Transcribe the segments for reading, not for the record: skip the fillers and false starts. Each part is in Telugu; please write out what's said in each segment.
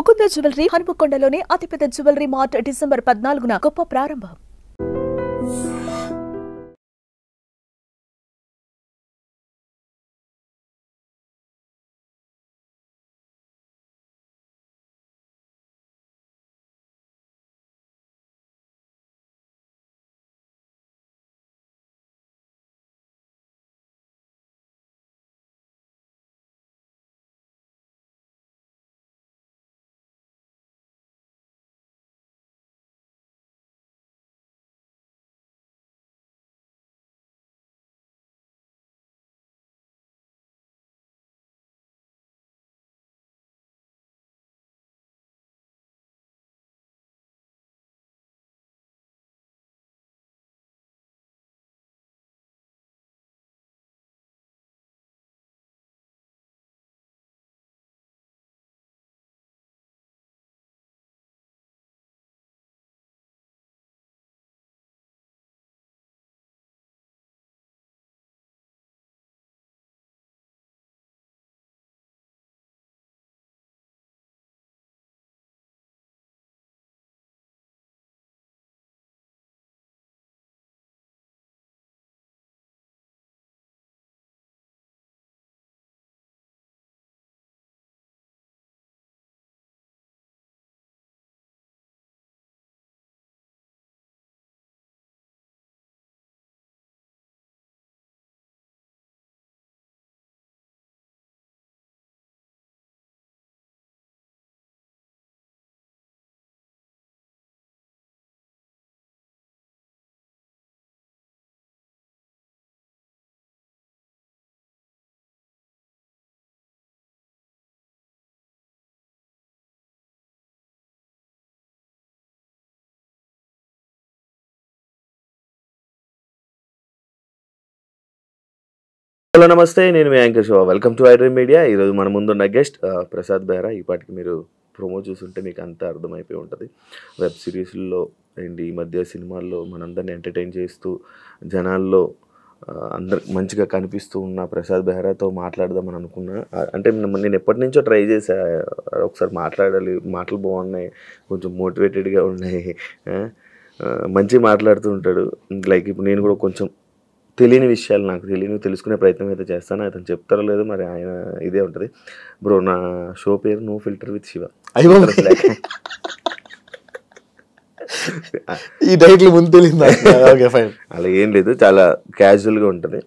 ముకుంద జ్యువెలరీ హనుమకొండలోని అతిపెద్ద జ్యువెలరీ మార్ట్ డిసెంబర్ 14న గొప్ప ప్రారంభం. హలో నమస్తే, నేను మీ anchor Shiva. Welcome to iDream media. ఈరోజు మన ముందున్న గెస్ట్ ప్రసాద్ బెహ్రా. ఈ పాటికి మీరు ప్రోమో చూస్తుంటే మీకు అంతా అర్థమైపోయి ఉంటుంది. వెబ్ సిరీస్లో అండ్ ఈ మధ్య సినిమాల్లో మనందరినీ ఎంటర్టైన్ చేస్తూ జనాల్లో అందరు మంచిగా కనిపిస్తూ ఉన్న ప్రసాద్ బెహ్రాతో మాట్లాడదామని అనుకున్నా. అంటే నేను ఎప్పటి నుంచో ట్రై చేశా, ఒకసారి మాట్లాడాలి, మాటలు బాగున్నాయి, కొంచెం మోటివేటెడ్గా ఉన్నాయి, మంచిగా మాట్లాడుతూ ఉంటాడు. లైక్ ఇప్పుడు నేను కూడా కొంచెం తెలియని విషయాలు నాకు తెలుసుకునే ప్రయత్నం అయితే చేస్తాను. అతను చెప్తారో లేదో మరి, ఆయన ఇదే ఉంటుంది. బ్రో, నా షో పేరు నో ఫిల్టర్ విత్ శివ. ఈ టైటిల్ ముందు తెలియదు. అలా ఏం లేదు, చాలా క్యాజువల్గా ఉంటుంది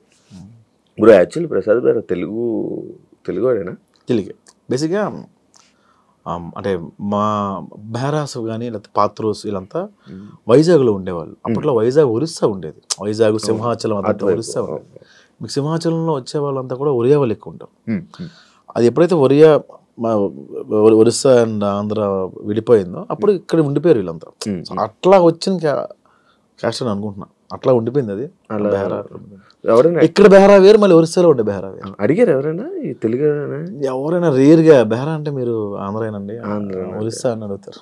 బ్రో. యాక్చువల్లీ ప్రసాద్ గారు తెలుగువాడేనా? తెలుగే బేసిక్గా. అంటే మా బెహ్రాస్ కానీ లేకపోతే పాత్రోస్ వీళ్ళంతా వైజాగ్లో ఉండేవాళ్ళు. అప్పట్లో వైజాగ్ ఒరిస్సా ఉండేది. వైజాగ్ సింహాచలం అదంతా ఒరిస్సా ఉండేది. మీకు సింహాచలంలో వచ్చే వాళ్ళంతా కూడా ఒరియా వాళ్ళు ఎక్కువ ఉంటారు. అది ఎప్పుడైతే ఒరిస్సా అండ్ ఆంధ్ర విడిపోయిందో అప్పుడు ఇక్కడ ఉండిపోయారు వీళ్ళంతా. అట్లా వచ్చిన క్యాస్ట్ అని అనుకుంటున్నా, అట్లా ఉండిపోయింది అది. ఇక్కడ బెహ్రా వేరు, మళ్ళీ ఒరిస్సాలో ఉండే బెహ్రా వేరు. అడిగారు ఎవరైనా ఈ తెలుగు? ఎవరైనా రేర్గా బెహ్రా అంటే మీరు ఆంధ్రానండి, ఒరిస్సా అని అడుగుతారు.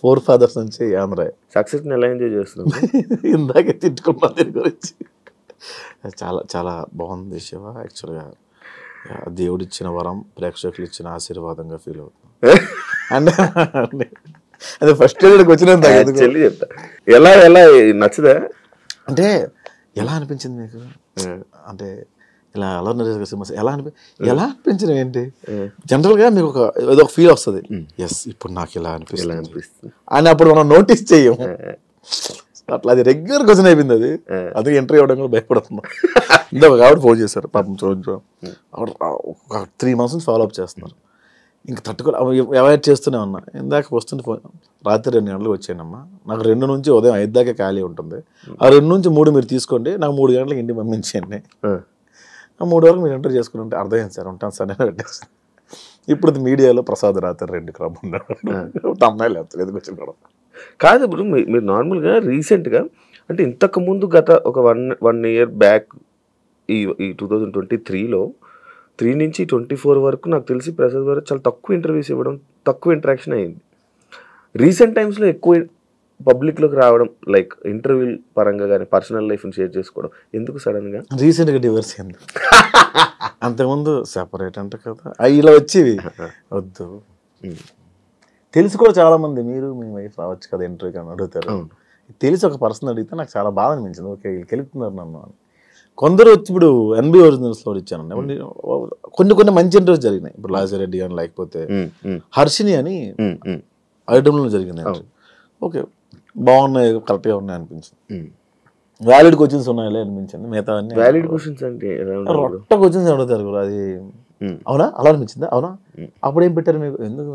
4 ఫాదర్స్ నుంచి ఆంధ్ర. సక్సెస్ ఎలా ఎంజాయ్ చేస్తున్నాం? ఇందాకే తిట్టుకున్నా దీని గురించి. చాలా చాలా బాగుంది శివ. యాక్చువల్గా దేవుడిచ్చిన వరం, ప్రేక్షకులు ఇచ్చిన ఆశీర్వాదంగా ఫీల్ అవుతుంది. అంటే అదే ఫస్ట్ వచ్చినంత చెప్తా. ఎలా నచ్చదా? అంటే ఎలా అనిపించింది మీకు? అంటే ఇలా ఎలా అనిపించింది ఏంటి? జనరల్గా మీకు ఏదో ఒక ఫీల్ వస్తుంది, ఎస్ ఇప్పుడు నాకు ఇలా అనిపిస్తుంది అని. అప్పుడు మనం నోటీస్ చెయ్యం. అట్లా అది రెగ్యులర్ క్వశ్చన్ అయిపోయింది అది. అందుకే ఎంట్రీ అవ్వడం కూడా భయపడుతున్నాం. ఇందాక ఆవిడ ఫోన్ చేశారు పాపం, చూడండి ఆవిడ ఒక 3 months నుంచి ఫాలో అప్ చేస్తున్నారు. ఇంకా తట్టుకోలే, అవాయిడ్ చేస్తూనే ఉన్నా. ఇందాక వస్తుంటే ఫోన్, రాత్రి 2 గంటలకు వచ్చానమ్మా, నాకు 2 నుంచి ఉదయం 5 దాకా ఖాళీ ఉంటుంది, ఆ 2 నుంచి 3 మీరు తీసుకోండి, నాకు 3 గంటలకు ఇంటికి పంపించండి, ఆ 3 వరకు మీరు ఎంటర్ చేసుకుని ఉంటే అర్థమైంది సార్, ఉంటాను సార్ నేను పెట్టేస్తాను. ఇప్పుడు మీడియాలో ప్రసాద్ రాత్రి 2 క్రమ్ ఉన్నాడు, అమ్మాయిలు లేదు కూర్చున్నాడు. కాదు ఇప్పుడు మీరు నార్మల్గా రీసెంట్గా అంటే ఇంతకుముందు గత ఒక 1 year బ్యాక్ ఈ 2023లో 3 నుంచి 24 వరకు నాకు తెలిసి ప్రసాద్ గారు చాలా తక్కువ ఇంటర్వ్యూస్ ఇవ్వడం, తక్కువ ఇంటరాక్షన్ అయ్యింది. రీసెంట్ టైమ్స్లో ఎక్కువ పబ్లిక్లోకి రావడం, లైక్ ఇంటర్వ్యూ పరంగా కానీ పర్సనల్ లైఫ్ని షేర్ చేసుకోవడం. ఎందుకు సడన్గా? రీసెంట్గా డివర్స్ అయింది. అంతకుముందు సెపరేట్ అంటే కదా, ఇలా వచ్చేవి వద్దు తెలిసి కూడా చాలా మంది మీరు మీ వైఫ్ రావచ్చు కదా ఇంటర్వ్యూకి అని అడుగుతారు. తెలిసి ఒక పర్సన్ అడిగితే నాకు చాలా బాధ అనిపించింది. ఓకే వీళ్ళు గెలుపుతున్నారు నన్ను అని. కొందరు వచ్చి ఇప్పుడు ఎన్బి ఒరిజినల్స్లో ఇచ్చానండి. కొన్ని మంచి ఇంటర్వ్యూస్ జరిగినాయి. ఇప్పుడు లాజిరెడ్డి అని లేకపోతే హర్షిని అని ఐటమ్లో జరిగింది. ఓకే బాగున్నాయి, కరెక్ట్గా ఉన్నాయి అనిపించింది. వ్యాలిడ్ క్వశ్చన్స్ ఉన్నాయిలే అనిపించింది. మిగతా వ్యాలిడ్ క్వశ్చన్స్ అంటే రొట్ట క్వశ్చన్స్ అడుగుతారు కూడా. అది అవునా అలా అనిపించిందా? అవునా అప్పుడు ఏం పెట్టారు మీకు? ఎందుకు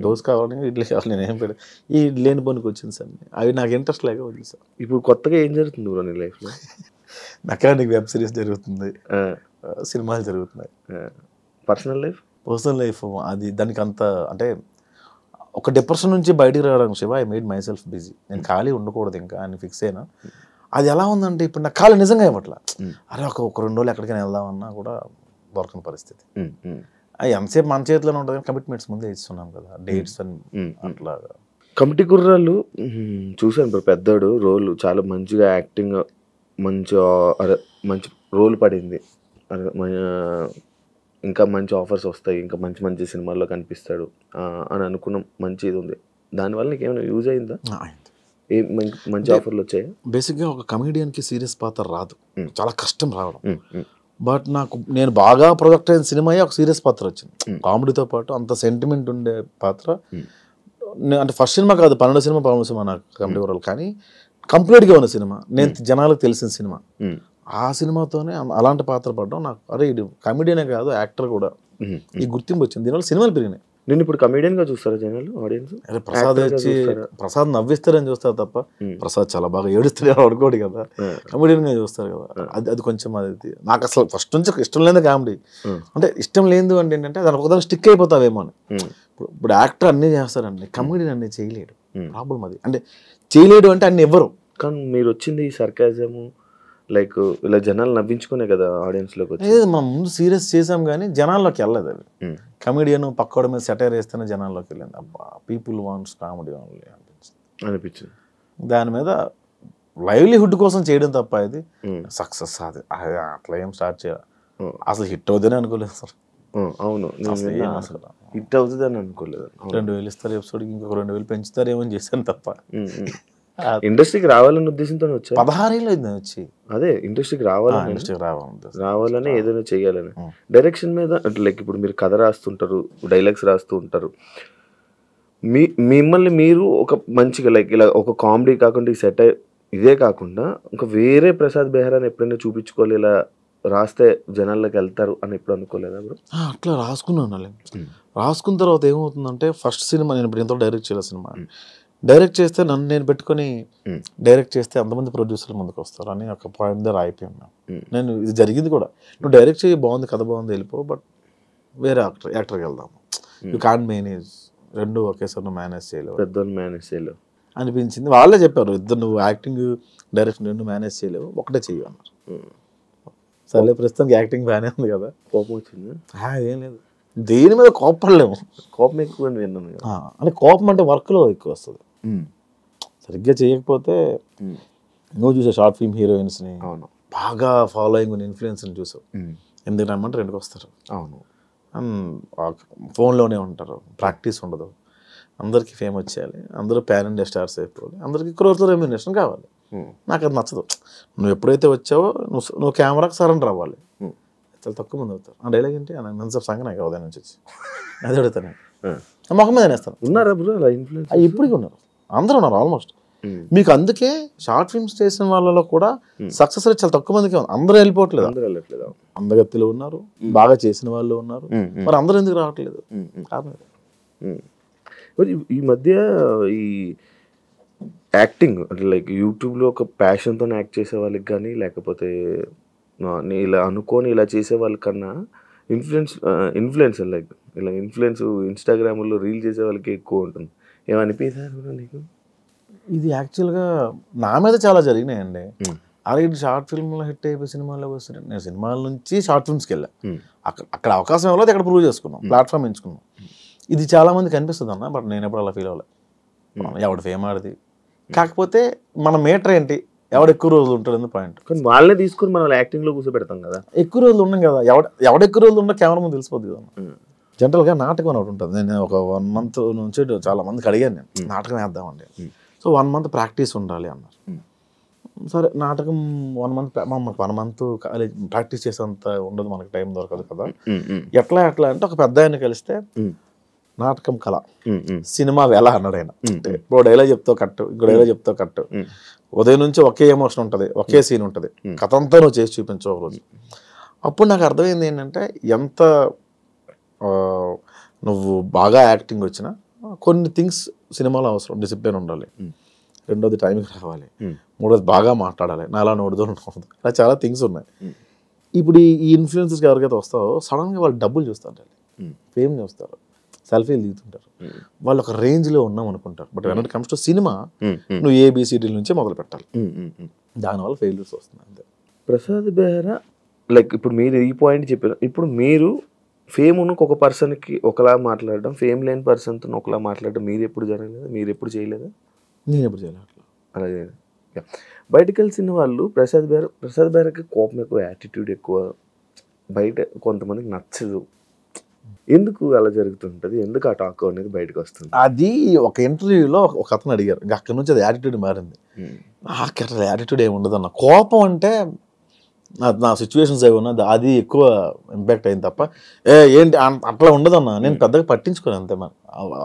దోశ కావాలి, ఇడ్లీ కావాలి, నేను ఏం పెట్టాను ఈ లేని పనికి వచ్చింది సార్. అవి నాకు ఇంట్రెస్ట్ లేక వచ్చింది సార్. ఇప్పుడు కొత్తగా ఏం జరుగుతుంది బ్రో నీ లైఫ్లో? మెకానిక్ వెబ్ సిరీస్ జరుగుతుంది, సినిమాలు జరుగుతున్నాయి. పర్సనల్ లైఫ్ అది దానికి అంత అంటే ఒక డిప్రెషన్ నుంచి బయటికి రావడానికి Shiva I made my self busy. నేను ఖాళీ ఉండకూడదు ఇంకా అని ఫిక్స్ అయినా. అది ఎలా ఉందంటే ఇప్పుడు నాకు ఖాళీ నిజంగా ఇవ్వట్లా. అరే ఒక 2 రోజులు ఎక్కడికైనా వెళ్దామన్నా కూడా దొరకని పరిస్థితి. అది ఎంతసేపు మన చేతిలోనే ఉంటుంది. కమిట్మెంట్స్ ముందే ఇస్తున్నాం కదా, డేట్స్ అని అట్లా. కమిటీ కుర్రాళ్ళు చూసాను బ్రో, పెద్దోడు రోల్ చాలా మంచిగా యాక్టింగ్, మంచి రోల్ పడింది. ఇంకా మంచి ఆఫర్స్ వస్తాయి, ఇంకా మంచి మంచి సినిమాల్లో కనిపిస్తాడు అని అనుకున్నాం. మంచి ఇది ఉంది. దానివల్ల నీకు ఏమైనా యూజ్ అయిందా? మంచి ఆఫర్లు వచ్చాయి. బేసిక్గా ఒక కమెడియన్కి సీరియస్ పాత్ర రాదు, చాలా కష్టం రావడం. బట్ నేను బాగా ప్రొజెక్ట్ అయిన సినిమా ఒక సీరియస్ పాత్ర వచ్చింది. కామెడీతో పాటు అంత సెంటిమెంట్ ఉండే పాత్ర. అంటే ఫస్ట్ సినిమా కాదు, 12 సినిమా నాకు కమెడీ వరల్, కానీ కంప్లీట్గా ఉన్న సినిమా, నేను జనాలకు తెలిసిన సినిమా. ఆ సినిమాతోనే అలాంటి పాత్ర పడడం నాకు అరే ఇది కమెడియనే కాదు యాక్టర్ కూడా ఈ గుర్తింపు వచ్చింది. దీనివల్ల సినిమాలు పెరిగినాయి. నేను ఇప్పుడు కమెడియన్ గా చూస్తారా జనాలు, ఆడియన్స్? అరే ప్రసాద్ వచ్చి ప్రసాద్ నవ్విస్తారని చూస్తారు తప్ప ప్రసాద్ చాలా బాగా ఏడుస్తాడు అనుకోడు కదా, కమెడియన్ గా చూస్తారు కదా. అది కొంచెం అది నాకు అసలు ఫస్ట్ నుంచి ఇష్టం లేదు కామెడీ. అంటే ఇష్టం లేదు అంటే ఏంటంటే దాని ఒకదాని స్టిక్ అయిపోతావేమో అని. ఇప్పుడు యాక్టర్ అన్నీ చేస్తారండి, కమెడియన్ అన్నీ చేయలేడు. ప్రాబ్లం అది. అంటే చేయలేడు అంటే అన్ని ఎవ్వరు. కానీ మీరు వచ్చింది ఈ సర్కాజము లైక్ ఇలా జనాలు నవ్వించుకునే కదా ఆడియన్స్లోకి వచ్చి. మనం ముందు సీరియస్ చేసాం కానీ జనాల్లోకి వెళ్ళలేదు. అది కమెడియన్ పక్కోడ మీద సెటైర్ వేస్తేనే జనాల్లోకి వెళ్ళింది. అబ్బా పీపుల్ వాంట్స్ కామెడీ ఓన్లీ అనిపించింది. దాని మీద లైవ్లీహుడ్ కోసం చేయడం తప్ప ఇది సక్సెస్ అది అట్లా ఏం స్టార్ట్ చేయాలి. అసలు హిట్ అవుతుందని అనుకోలేదు సార్. అవును, హిట్ అవుతుంది అని అనుకోలేదు. 2000 ఇస్తారు ఎపిసోడ్కి, ఇంకొక 2000 పెంచుతారేమో అని చేశాను తప్ప. ఇండస్ట్రీకి రావాలని ఉద్దేశంతో వచ్చా. 16 ఏళ్ళు అయింది వచ్చి. అదే ఇండస్ట్రీకి రావాలని ఏదైనా చెయ్యాలని. డైరెక్షన్ మీద అంటే లైక్ ఇప్పుడు మీరు కథ రాస్తుంటారు, డైలాగ్స్ రాస్తూ ఉంటారు. మిమ్మల్ని మీరు ఒక మంచిగా లైక్ ఇలా ఒక కామెడీ కాకుండా ఈ సెట్ ఇదే కాకుండా ఇంకా వేరే ప్రసాద్ బెహ్రాని ఎప్పుడైనా చూపించుకోవాలి, ఇలా రాస్తే జనాల్లోకి వెళ్తారు అని ఎప్పుడు అనుకోలేదా బ్రో? అట్లా రాసుకున్నాను. రాసుకున్న తర్వాత ఏమవుతుందంటే ఫస్ట్ సినిమా నేను ఇప్పుడు ఎంతో డైరెక్ట్ చేయాలి సినిమా. డైరెక్ట్ చేస్తే నన్ను నేను పెట్టుకొని డైరెక్ట్ చేస్తే అంతమంది ప్రొడ్యూసర్లు ముందుకు వస్తారు అని ఒక పాయింట్ దగ్గర అయిపోయాను. నేను ఇది జరిగింది కూడా, నువ్వు డైరెక్ట్ చేయి బాగుంది, కథ బాగుంది, వెళ్ళిపో, బట్ వేరే యాక్టర్కి వెళ్దాము. యూ కాంట్ మేనేజ్, రెండు ఒకేసారి నువ్వు మేనేజ్ చేయలేవు, పెద్దోళ్ళు మేనేజ్ చేయలేవు అనిపించింది. వాళ్ళే చెప్పారు, ఇద్దరు నువ్వు యాక్టింగ్ డైరెక్షన్ రెండు మేనేజ్ చేయలేవు, ఒకటే చెయ్యి అన్నారు. సరే ప్రస్తుతానికి యాక్టింగ్ బాగానే ఉంది కదా. కోపం వచ్చింది? ఏం లేదు, దేని మీద కోపడలేము. కోపం ఎక్కువ అని విన్నాను. అంటే కోపం అంటే వర్క్లో ఎక్కువ వస్తుంది. సరిగ్గా చేయకపోతే నువ్వు చూసావు షార్ట్ ఫిల్మ్ హీరోయిన్స్ని బాగా ఫాలోయింగ్ ఉన్న ఇన్ఫ్లుయెన్స్ని చూసావు. ఎందుకు రమ్మంటే రెండుకి వస్తారు. అవును, ఫోన్లోనే ఉంటారు, ప్రాక్టీస్ ఉండదు. అందరికీ ఫేమ్ వచ్చేయాలి, అందరూ ప్యాన్ ఇండియా స్టార్స్ అయిపోవాలి, అందరికీ క్రోర్తో రెమ్యునరేషన్ కావాలి. నాకు అది నచ్చదు. నువ్వు ఎప్పుడైతే వచ్చావో నువ్వు కెమెరాకి సరెండర్ అవ్వాలి. చాలా తక్కువ మంది అవుతారు. ఆ డైలాగ్ ఏంటి నన్ను సంగ నాకు ఉదయం నుంచి వచ్చి అది అడుగుతాను, మొహం మీద వేస్తాను. ఉన్నారా బ్రో అలా ఇన్ఫ్లుయెన్స్? ఇప్పటికీ ఉన్నారు, అందరూ ఉన్నారు ఆల్మోస్ట్. మీకు అందుకే షార్ట్ ఫిల్మ్స్ చేసిన వాళ్ళలో కూడా సక్సెస్ రేట్ చాలా తక్కువ మందికి ఉంది. అందరూ వెళ్ళిపోవట్లేదు. అందగత్తిలో ఉన్నారు, బాగా చేసిన వాళ్ళు ఉన్నారు, మరి అందరూ ఎందుకు రావట్లేదు? ఈ మధ్య ఈ యాక్టింగ్ అంటే లైక్ యూట్యూబ్లో ఒక ప్యాషన్తో యాక్ట్ చేసే వాళ్ళకి కానీ, లేకపోతే ఇలా అనుకొని ఇలా చేసే వాళ్ళకన్నా ఇన్ఫ్లుయెన్సర్ లైక్ ఇలా ఇన్స్టాగ్రామ్లో రీల్ చేసే వాళ్ళకి ఎక్కువ ఉంటుంది. ఏమనిపించారు నీకు? ఇది యాక్చువల్గా నా మీద చాలా జరిగినాయండి. అలా ఇటు షార్ట్ ఫిల్మ్లో హిట్ అయిపోయి సినిమాల్లోకి వస్తున్నాయి. నేను సినిమాల నుంచి షార్ట్ ఫిల్మ్స్కి వెళ్ళా. అక్కడ అవకాశం ఇవ్వలేదు, అక్కడ ప్రూవ్ చేసుకున్నాం, ప్లాట్ఫామ్ ఎంచుకున్నాం. ఇది చాలా మందికి అనిపిస్తుంది అన్న, బట్ నేను ఎప్పుడు అలా ఫీల్ అవ్వలేదు. ఎవడు ఫేమ్ ఆడిది, కాకపోతే మన మీటర్ ఏంటి, ఎవడు ఎక్కువ రోజులు ఉంటాడు పాయింట్. కానీ వాళ్ళే తీసుకుని మనం యాక్టింగ్లో కూర్చోబెడతాం కదా. ఎక్కువ రోజులు ఉన్నాం కదా, ఎవడ ఎక్కువ రోజులు ఉన్నా కెమెరా ముందు తెలిసిపోద్ది కదా. జనరల్గా నాటకం అని ఒకటి ఉంటుంది. నేను ఒక 1 month నుంచి చాలా మందికి అడిగాను, నేను నాటకం వేద్దామండి. సో 1 month ప్రాక్టీస్ ఉండాలి అన్నారు. సరే నాటకం 1 month 1 month కాలేజ్ ప్రాక్టీస్ చేసేంత ఉండదు, మనకి టైం దొరకదు కదా. ఎట్లా అంటే ఒక పెద్ద ఆయన కలిస్తే నాటకం కళ, సినిమా వేళ అన్నాడు ఆయన. అంటే ఇప్పుడు డైలాగ్ చెప్తావు కట్టు, ఇంకో డైలాగ్ చెప్తావు కట్టు, ఉదయం నుంచి ఒకే ఎమోషన్ ఉంటుంది, ఒకే సీన్ ఉంటుంది, కథ అంతా నువ్వు చేసి చూపించవు ఒక రోజు. అప్పుడు నాకు అర్థమైంది ఏంటంటే ఎంత నువ్వు బాగా యాక్టింగ్ వచ్చినా కొన్ని థింగ్స్ సినిమాలో అవసరం. డిసిప్లిన్ ఉండాలి, రెండోది టైంకి రావాలి, మూడోది బాగా మాట్లాడాలి, నాలా నోడుదో ఉండదు, ఇలా చాలా థింగ్స్ ఉన్నాయి. ఇప్పుడు ఈ ఇన్ఫ్లుయెన్సర్స్ ఎవరికైతే వస్తావో సడన్గా వాళ్ళు డబ్బులు చూస్తుంటారు, ఫేమ్ చూస్తారు, సెల్ఫీలు దిగుతుంటారు, వాళ్ళు ఒక రేంజ్లో ఉన్నాం అనుకుంటారు. But when it comes to cinema నువ్వు ఏబిసిడీల నుంచే మొదలు పెట్టాలి, దానివల్ల ఫెయిల్యూర్స్ వస్తుంది అంతే. ప్రసాద్ బెహ్రా లైక్ ఇప్పుడు మీరు ఈ పాయింట్ చెప్పారు. ఇప్పుడు మీరు ఫేమ్ ఉన్న ఒక పర్సన్కి ఒకలా మాట్లాడడం, ఫేమ్ లేని పర్సన్తో ఒకలా మాట్లాడడం మీరు ఎప్పుడు జరగలేదా? మీరు ఎప్పుడు చేయలేదా? నేను ఎప్పుడు చేయలేదు అట్లా. అలాగే బయటకు కలిసిన వాళ్ళు ప్రసాద్ బెహ్రాకి కోపం ఎక్కువ, యాటిట్యూడ్ ఎక్కువ, బయట కొంతమందికి నచ్చదు. ఎందుకు అలా జరుగుతుంటుంది? ఎందుకు ఆ టాక్ అనేది బయటకు వస్తుంది? అది ఒక ఇంటర్వ్యూలో ఒక అతను అడిగారు, అక్కడి నుంచి అది యాటిట్యూడ్ మారింది. నాకు అట్లా యాటిట్యూడ్ ఏమి ఉండదు అన్న. కోపం అంటే నా సిచ్యువేషన్స్ ఏమి ఉన్నది అది ఎక్కువ ఇంపాక్ట్ అయింది తప్ప ఏంటి అట్లా ఉండదన్నా. నేను పెద్దగా పట్టించుకోను అంతే. మన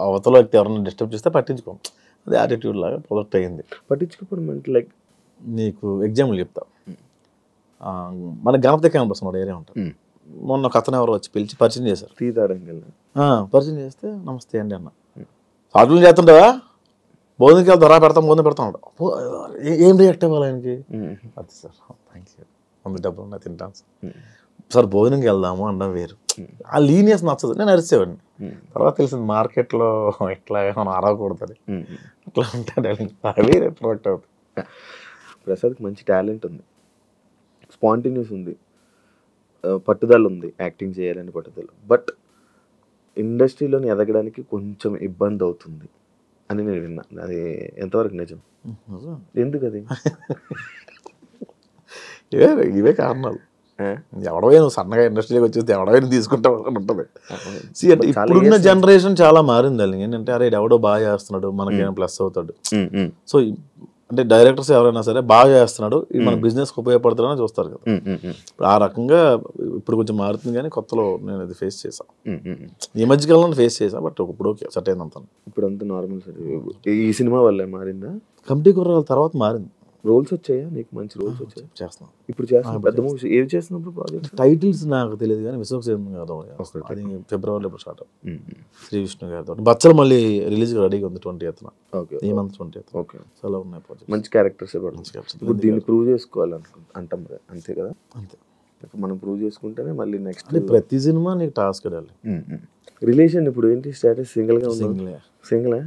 అవతల వ్యక్తి ఎవరైనా డిస్టర్బ్ చేస్తే పట్టించుకోను, అది యాటిట్యూడ్ లాగా ప్రొజెక్ట్ అయ్యింది. పట్టించుకోవడం అంటే లైక్ నీకు ఎగ్జాంపుల్ చెప్తా. మన గణపతి క్యాంపస్ మన ఏరియా ఉంటుంది. మొన్న ఒక అతను ఎవరు వచ్చి పిలిచి పరిచయం చేశారు. పరిచయం చేస్తే నమస్తే అండి అన్న, సాధులు చేస్తుంటావా, భోజనంకి వెళ్తారా, పెడతాం భోజనం పెడతాం. ఏం రియాక్ట్ అవ్వాలి ఆయనకి? అది సార్ థ్యాంక్ యూ, మంది డబ్బులు ఉన్నా తింటాను సార్, భోజనంకి వెళ్దాము అనడం వేరు. ఆ లీనియస్ నచ్చదు. నేను అరిసేవాడిని. తర్వాత తెలిసింది మార్కెట్లో ఇట్లా మనం అరవకూడదు, అట్లా ఉంటాడు, అవి ప్రొడక్ట్ అవుతుంది. ప్రసాద్కి మంచి టాలెంట్ ఉంది, స్పాంటేనియస్ ఉంది, పట్టుదల ఉంది, యాక్టింగ్ చేయాలని పట్టుదల. బట్ ఇండస్ట్రీలోని ఎదగడానికి కొంచెం ఇబ్బంది అవుతుంది అని నేను విన్నా. అది ఎంతవరకు నిజం? ఎందుకు అది? ఇవే కారణాలు. ఎవడవే నువ్వు సన్నగా ఇండస్ట్రీలోకి వచ్చేస్తే ఎవడవైనా తీసుకుంటావు అని ఉంటుంది. అంటే ఇప్పుడున్న జనరేషన్ చాలా మారింది. అది ఏంటంటే అరే ఎవడో బాగా చేస్తున్నాడు మనకేమైనా ప్లస్ అవుతాడు. సో అంటే డైరెక్టర్స్ ఎవరైనా సరే బాగా చేస్తున్నాడు, ఇది మన బిజినెస్కి ఉపయోగపడుతుందని చూస్తారు కదా. ఇప్పుడు ఆ రకంగా ఇప్పుడు కొంచెం మారుతుంది. కానీ కొత్తలో నేను అది ఫేస్ చేశాను, ఈ మధ్యకాలంలో ఫేస్ చేశాను. బట్ ఇప్పుడు ఓకే, సెట్ అయిందంతా. ఇప్పుడు అంతా నార్మల్. ఈ సినిమా వల్ల మారిందా? కమిటీ కుర్రాల తర్వాత మారింది. రోల్స్ వచ్చాయా నీకు? మంచి రోల్స్ వచ్చాయి? చేస్తున్నాం ఇప్పుడు, చేస్తున్నాం. పెద్ద మూవీస్ ఏవి చేస్తున్నప్పుడు ప్రాజెక్ట్ టైటిల్స్ నాకు తెలియదు కానీ విశ్వక్సేన్ గారు అది ఫిబ్రవరిలో ఇప్పుడు స్టార్ట్ అవుతుంది. శ్రీ విష్ణు గారితో బచ్చలు మళ్ళీ రిలీజ్ రెడీగా ఉంది 20th. ఓకే, ఈ మంత్ 20th. ఓకే, చాలా ఉన్నాయి ప్రాజెక్ట్. మంచి క్యారెక్టర్స్. ఇప్పుడు దీన్ని ప్రూవ్ చేసుకోవాలంటాం కదా, అంతే కదా? అంతే, మనం ప్రూవ్ చేసుకుంటేనే మళ్ళీ నెక్స్ట్. ప్రతి సినిమా నీకు టాస్క్ అడాలి. రిలేషన్ ఇప్పుడు ఏంటి స్టేటస్? సింగిల్గా ఉంది. సింగిల్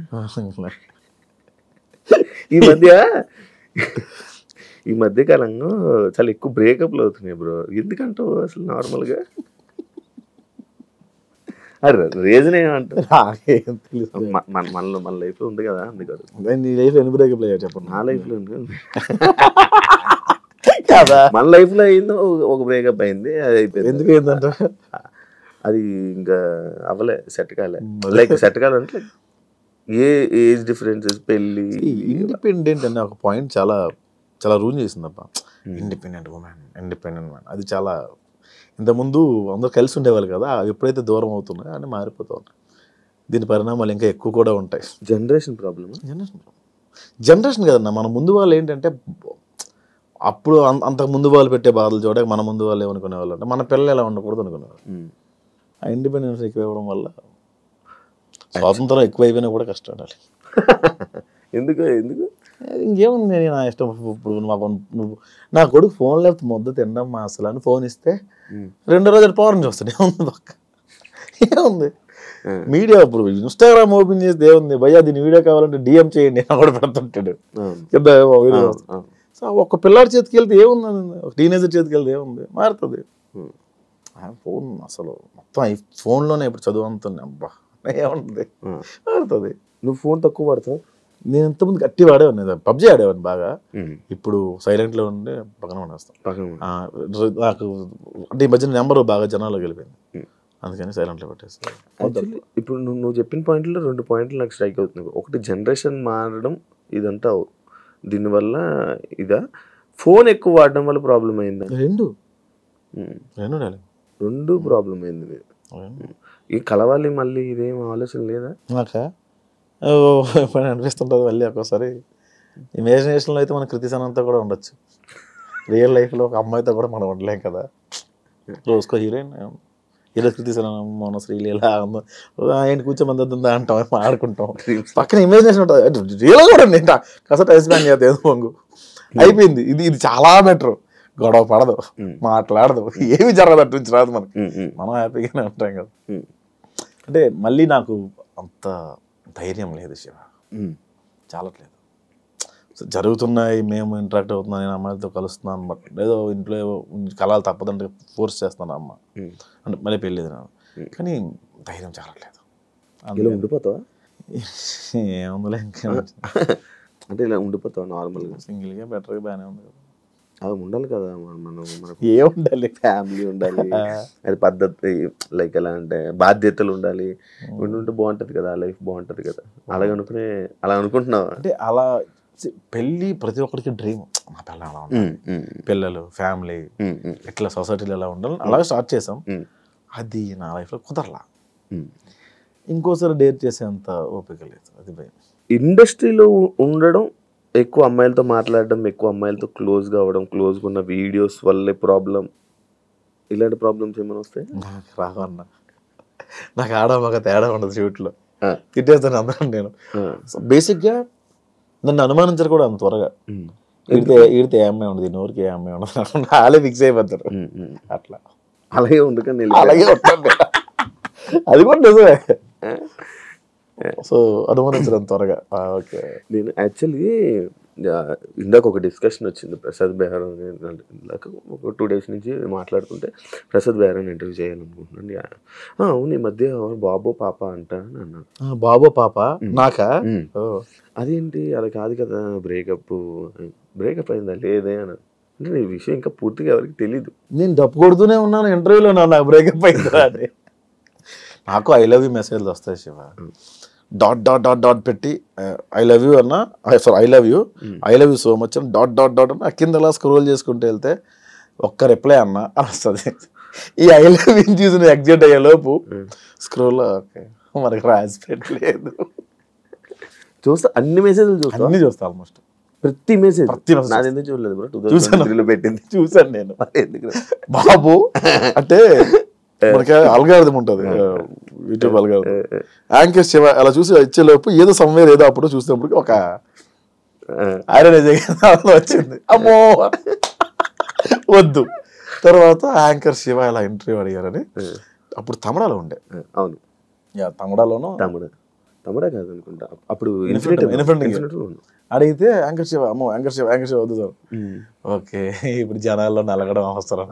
ఈ మధ్య కాలంలో చాలా ఎక్కువ బ్రేకప్లు అవుతున్నాయి బ్రో. ఎందుకంటావు అసలు? నార్మల్గా అరే రీజన్ ఏమంటారు? మన లైఫ్లో ఉంది కదా, అందుకని. నీ లైఫ్లో ఎన్ని బ్రేకప్ అయ్యా చెప్పండి? నా లైఫ్లో ఉంది కదా. మన లైఫ్లో అయిందో ఒక బ్రేకప్ అయింది, అది అయిపోయింది. ఎందుకు అయిందంట? అది ఇంకా అవ్వలే, సెట్ కాలే. లైక్ సెట్ కాలంటే ఏ ఏజ్ డిఫరెన్సెస్, పెళ్ళి. ఇండిపెండెంట్ అనే ఒక పాయింట్ చాలా చాలా రూల్ చేసిందప్ప. ఇండిపెండెంట్ ఉమెన్, ఇండిపెండెంట్ మ్యాన్, అది చాలా ఇంతకుముందు అందరూ కలిసి ఉండేవాళ్ళు కదా, ఎప్పుడైతే దూరం అవుతున్నాయో అని మారిపోతూ ఉంటాయి. దీని పరిణామాలు ఇంకా ఎక్కువ కూడా ఉంటాయి. Generation problem. జనరేషన్ కదన్నా, మన ముందు వాళ్ళు ఏంటంటే అప్పుడు అంతకు ముందు వాళ్ళు పెట్టే బాధలు చూడక మన ముందు వాళ్ళు ఏమనుకునేవాళ్ళు అంటే మన పిల్లలు ఎలా ఉండకూడదు అనుకునేవాళ్ళు. ఆ ఇండిపెండెన్స్ ఎక్కువ ఇవ్వడం వల్ల స్వాతంత్రం ఎక్కువైపోయినా కూడా కష్టం ఉండాలి. ఎందుకు ఇంకేముంది, నేను నా ఇష్టం. ఇప్పుడు నువ్వు నా కొడుకు ఫోన్ లేకపోతే ముద్ద తినడం మా అసలు అని ఫోన్ ఇస్తే 2 రోజులు పవర్ నుంచి వస్తుంది. ఏముంది పక్క, ఏముంది మీడియా. ఇప్పుడు ఇన్స్టాగ్రామ్ ఓపెన్ చేస్తే ఏముంది భయ్యా, దీన్ని వీడియో కావాలంటే డిఎం చేయండి అని కూడా పెడుతుంటాడు కదా వీడియో. సో ఒక పిల్లాడి చేతికి వెళ్తే ఏముంది, ఒక టీనేజర్ చేతికి వెళ్తే ఏముంది, మారుతుంది. ఫోన్ అసలు మొత్తం ఈ ఫోన్లోనే ఇప్పుడు చదువు అంతుంది. అబ్బా ఏముంటుంది, మారుతుంది. నువ్వు ఫోన్ తక్కువ పడతావు? నేను ఇంతకుముందు గట్టి వాడేవాడిని, పబ్జీ ఆడేవాడిని బాగా. ఇప్పుడు సైలెంట్లో ఉండి పక్కన పడేస్తాను. నాకు అంటే ఈ మధ్యన నెంబర్ బాగా జనాల్లో వెళ్ళిపోయింది, అందుకని సైలెంట్లో పెట్టేసి యాక్చువల్లీ ఇప్పుడు నువ్వు చెప్పిన పాయింట్లో 2 పాయింట్లు నాకు స్ట్రైక్ అవుతుంది. ఒకటి జనరేషన్ మారడం ఇదంతా దీనివల్ల ఇదా, ఫోన్ ఎక్కువ వాడడం వల్ల ప్రాబ్లం అయిందా? రెండు ప్రాబ్లం అయింది మీరు. ఈ కలవాలి మళ్ళీ ఇదేం ఆలోచన లేదా? నాకా ఎప్పుడైనా అనిపిస్తుంటుంది మళ్ళీ ఒక్కోసారి. ఇమాజినేషన్లో అయితే మన కృతి సనంతా కూడా ఉండొచ్చు, రియల్ లైఫ్లో ఒక అమ్మాయితో కూడా మనం ఉండలేం కదా. రోజుకో హీరోయిన్, ఈరోజు కృతి సనన్, మొన్న శ్రీలీల, ఆయన కూర్చోమందా అంటాం, ఆడుకుంటాం, పక్కన ఇమాజినేషన్ ఉంటుంది. రియల్ కూడా ఉంది, కాస్త టైం స్పెండ్ చేద్దాం, ఏదో పొంగు అయిపోయింది. ఇది చాలా బెటర్. గొడవ పడదు, మాట్లాడదు, ఏమి జరగదు, అటు నుంచి రాదు మనకి, మనం హ్యాపీగానే ఉంటాం కదా. అంటే మళ్ళీ నాకు అంత ధైర్యం లేదు శివ, చాలట్లేదు. జరుగుతున్నాయి, మేము ఇంటరాక్ట్ అవుతున్నాం, నేను అమ్మాయిలతో కలుస్తున్నాను, బట్ ఏదో ఇంట్లో కలాలు తప్పదంటే ఫోర్స్ చేస్తున్నాను అమ్మ, అంటే మళ్ళీ పెళ్ళేది నాకు, కానీ ధైర్యం చాలట్లేదు. ఇలా ఉండిపోతావా? ఏముందిలే ఇంకా, అంటే ఇలా ఉండిపోతావా నార్మల్గా? సింగిల్గా బెటర్గా బాగానే ఉంది కదా. అది ఉండాలి కదా, మనకు ఏ ఉండాలి, ఫ్యామిలీ ఉండాలి, అది పద్ధతి, లైక్ ఎలా అంటే బాధ్యతలు ఉండాలి, ఉంటే బాగుంటుంది కదా, లైఫ్ బాగుంటుంది కదా. అలా అనుకుంటున్నావా? అంటే అలా పెళ్ళి ప్రతి ఒక్కరికి డ్రీమ్, మా పిల్ల అలా ఉండాలి, పిల్లలు, ఫ్యామిలీ, ఎట్లా సొసైటీలో ఎలా ఉండాలి, అలాగే స్టార్ట్ చేసాం. అది నా లైఫ్లో కుదరలా, ఇంకోసారి డేర్ చేసేంత ఓపిక లేదు, అది భయం. ఇండస్ట్రీలో ఉండడం, ఎక్కువ అమ్మాయిలతో మాట్లాడడం, ఎక్కువ అమ్మాయిలతో క్లోజ్గా అవ్వడం, క్లోజ్గా ఉన్న వీడియోస్ వల్లే ప్రాబ్లం, ఇలాంటి ప్రాబ్లమ్స్ ఏమైనా వస్తాయి? నాకు రావన్న, నాకు ఆడమొక తేడా ఉండదు షూట్లో, తిట్టేస్తాను అందరం నేను. బేసిక్గా నన్ను అనుమానించరు కూడా అంత త్వరగా. ఈడితే ఏ అమ్మాయి ఉండదు, నోరికి ఏ అమ్మాయి ఉండదు, వాళ్ళే ఫిక్స్ అయిపోతారు. అట్లా అలాగే ఉండకండి, అలాగే ఉంటాను, అది కూడా నిజమే. సో అనుమానించడం త్వరగా. ఓకే, నేను యాక్చువల్లీ ఇందాక ఒక డిస్కషన్ వచ్చింది ప్రసాద్ బెహ్రా, ఇందాక ఒక 2 days నుంచి మాట్లాడుతుంటే ప్రసాద్ బెహ్రాని ఇంటర్వ్యూ చేయాలనుకుంటున్నాను. అవును, ఈ మధ్య బాబో పాప అంట అని అన్నాడు. బాబో పాప నాకా? అదేంటి, అది కాదు కదా, బ్రేకప్ అయిందా లేదే అని. అంటే ఈ విషయం ఇంకా పూర్తిగా ఎవరికి తెలీదు. నేను డప్పు కొడుతూనే ఉన్నాను ఇంటర్వ్యూలో, నాకు బ్రేకప్ అయిందా అని. నాకు ఐ లవ్ యూ మెసేజ్లు వస్తాయి Shiva, dot dot dot dot పెట్టి ఐ లవ్ యూ అన్న, sorry I love you so much అని డాట్ డాట్ డాట్ అన్న కింద అలా స్క్రోల్ చేసుకుంటూ వెళ్తే ఒక్క రిప్లై అన్న అని వస్తుంది. ఈ ఐ లవ్ యూ చూసి ఎగ్జిట్ అయ్యే లోపు స్క్రోల్ ఓకే మనకి రాసి పెట్టలేదు, చూస్తా అన్ని మెసేజ్లు చూస్తా, అన్ని చూస్తా, ఆల్మోస్ట్ ప్రతి మెసేజ్ నాది ఎందుకు చూడలేదు బ్రో, 2003లో పెట్టింది చూసాను నేను. బాబు అంటే మనకి అల్గారిథం ఉంటుంది, యూట్యూబ్ అల్గారిథం, యాంకర్ శివ అలా చూసి వచ్చేలోపు ఏదో సమ్వేర్ ఏదో అప్పుడు చూసినప్పుడు ఒక ఐరన్ వచ్చింది, అమ్మో వద్దు. తర్వాత యాంకర్ శివ ఇలా ఇంటర్వ్యూ అడిగారని, అప్పుడు తమిళలో ఉండే. అవును, తమిళలోనూ తమిళ కాదు అనుకుంటా, అప్పుడు అడిగితే యాంకర్ శివ, అమ్మో యాంకర్ శివ వద్దు సార్. ఓకే, ఇప్పుడు జనాల్లో నలగడం అవసరం.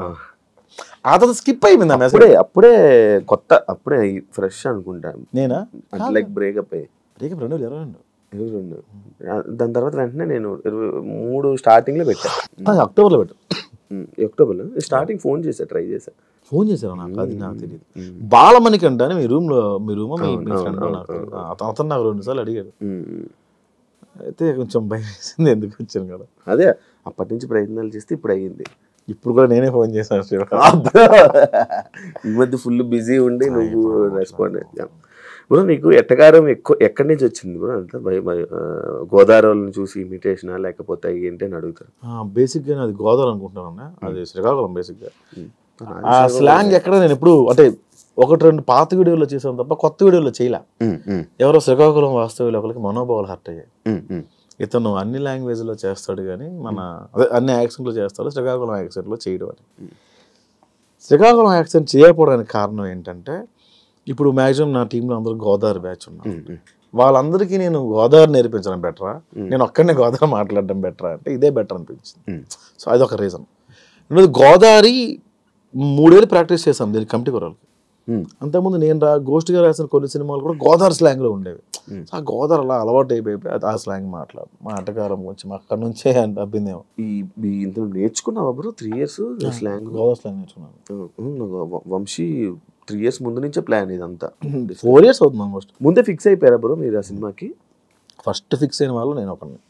ఆ తర్వాత స్కిప్ అయిపోయింది మెసేజ్, అప్పుడే ఫ్రెష్ అనుకుంటా నేనా, లైక్ బ్రేకప్ 2022. దాని తర్వాత వెంటనే నేను 23 స్టార్టింగ్లో పెట్టాను, అక్టోబర్లో పెట్టు, అక్టోబర్లో స్టార్టింగ్ ఫోన్ చేశా, ట్రై చేశా. ఫోన్ చేశారు నాకు, అది నాకు తెలియదు. బాలమణికంట అని మీ రూమ్ ఫ్రెండ్ అతను నాకు 2 సార్లు అడిగాడు, అయితే కొంచెం భయం వేసింది, ఎందుకు వచ్చాను కదా. అదే అప్పటి నుంచి ప్రయత్నాలు చేస్తే ఇప్పుడు అయ్యింది. ఇప్పుడు కూడా నేనే ఫోన్ చేశాను, ఈ మధ్య ఫుల్ బిజీ ఉండి నువ్వు రెస్పాండ్ అయ్యా. బ్రో నీకు ఎట్టకారం ఎక్కడి నుంచి వచ్చింది బ్రో? అంతా గోదావరిని చూసి ఇమిటేషనా లేకపోతే ఏంటి అని అడుగుతారు. బేసిక్గా అది గోదావరి అనుకుంటున్నాను, అది శ్రీకాకుళం. బేసిక్గా ఆ స్లాంగ్ ఎక్కడ నేను ఎప్పుడు అంటే 1-2 పాత వీడియోలో చేసాను తప్ప కొత్త వీడియోలో చేయలే. ఎవరో శ్రీకాకుళం వాస్తవ్యులు ఒకరికి మనోభావాలు హర్ట్ అయ్యాయి. ఇతను అన్ని లాంగ్వేజ్లో చేస్తాడు కానీ అదే అన్ని యాక్సెంట్లో చేస్తాడు, శ్రీకాకుళం యాక్సెంట్లో చేయడం అని. శ్రీకాకుళం యాక్సెంట్ చేయకపోవడానికి కారణం ఏంటంటే, ఇప్పుడు మ్యాక్సిమం నా టీంలో అందరూ గోదావరి బ్యాచ్ ఉన్నారు. వాళ్ళందరికీ నేను గోదావరి నేర్పించడం బెటరా, నేను ఒక్కడనే గోదావరి మాట్లాడడం బెటరా అంటే ఇదే బెటర్ అనిపించింది. సో అదొక రీజన్. గోదావరి 3 ఏళ్ళు ప్రాక్టీస్ చేశాం దీనికి కమిటీ కొరాలకి. అంతకుముందు నేను గోష్ఠిగా రాసిన కొన్ని సినిమాలు కూడా గోదావరి స్లాంగ్లో ఉండేవి. ఆ గోదావరి అలా అలవాటు అయిపోయి ఆ స్లాంగ్ మా అటకారం కొంచెం అక్కడ నుంచే అబ్బిందేమో. ఇందులో నేర్చుకున్నావా bro 3 years slang? Godavari slang నేర్చుకున్నాను. వంశీ 3 years ముందు నుంచే ప్లాన్ ఇదంతా. 4 years అవుతుంది ఆల్మోస్ట్. ముందే ఫిక్స్ అయిపోయారా బ్రో మీరు ఆ సినిమాకి? ఫస్ట్ ఫిక్స్ అయిన వాళ్ళు నేను ఒకరిని,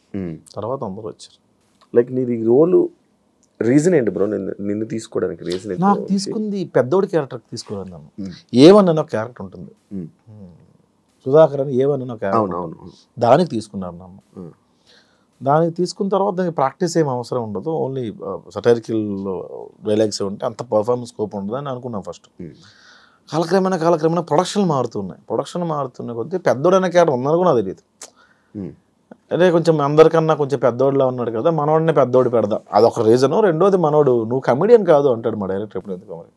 తర్వాత అందరూ వచ్చారు. లైక్ నీది రోల్ రీజన్ ఏంటి బ్రో నిన్ను తీసుకోవడానికి రీజన్ ఏంటి? నాకు తీసుకుంది పెద్దోడి క్యారెక్టర్ తీసుకోవాలి నన్ను. ఏవన్ అన్న క్యారెక్టర్ ఉంటుంది, సుధాకర్ అని ఏవన్ అన్న క్యారెక్టర్, దానికి తీసుకున్నారు నన్ను. దానికి తీసుకున్న తర్వాత దానికి ప్రాక్టీస్ ఏం అవసరం ఉండదు, ఓన్లీ సటైరికల్ డైలాగ్స్ ఉంటే అంత పర్ఫార్మెన్స్ స్కోప్ ఉండదు అని అనుకున్నాను ఫస్ట్. కాలక్రమేణా ప్రొడక్షన్ మారుతున్న కొద్దీ పెద్దోడైన క్యారెక్టర్ ఉందని కూడా నాకు తెలియదు. అంటే కొంచెం అందరికన్నా కొంచెం పెద్దోడిలా ఉన్నాడు కదా, మనోడినే పెద్దోడు పెడదాం, అదొక రీజను. రెండోది మనోడు నువ్వు కమెడియన్ కాదు అంటాడు మా డైరెక్టర్ ఎప్పుడు. ఎందుకు మరి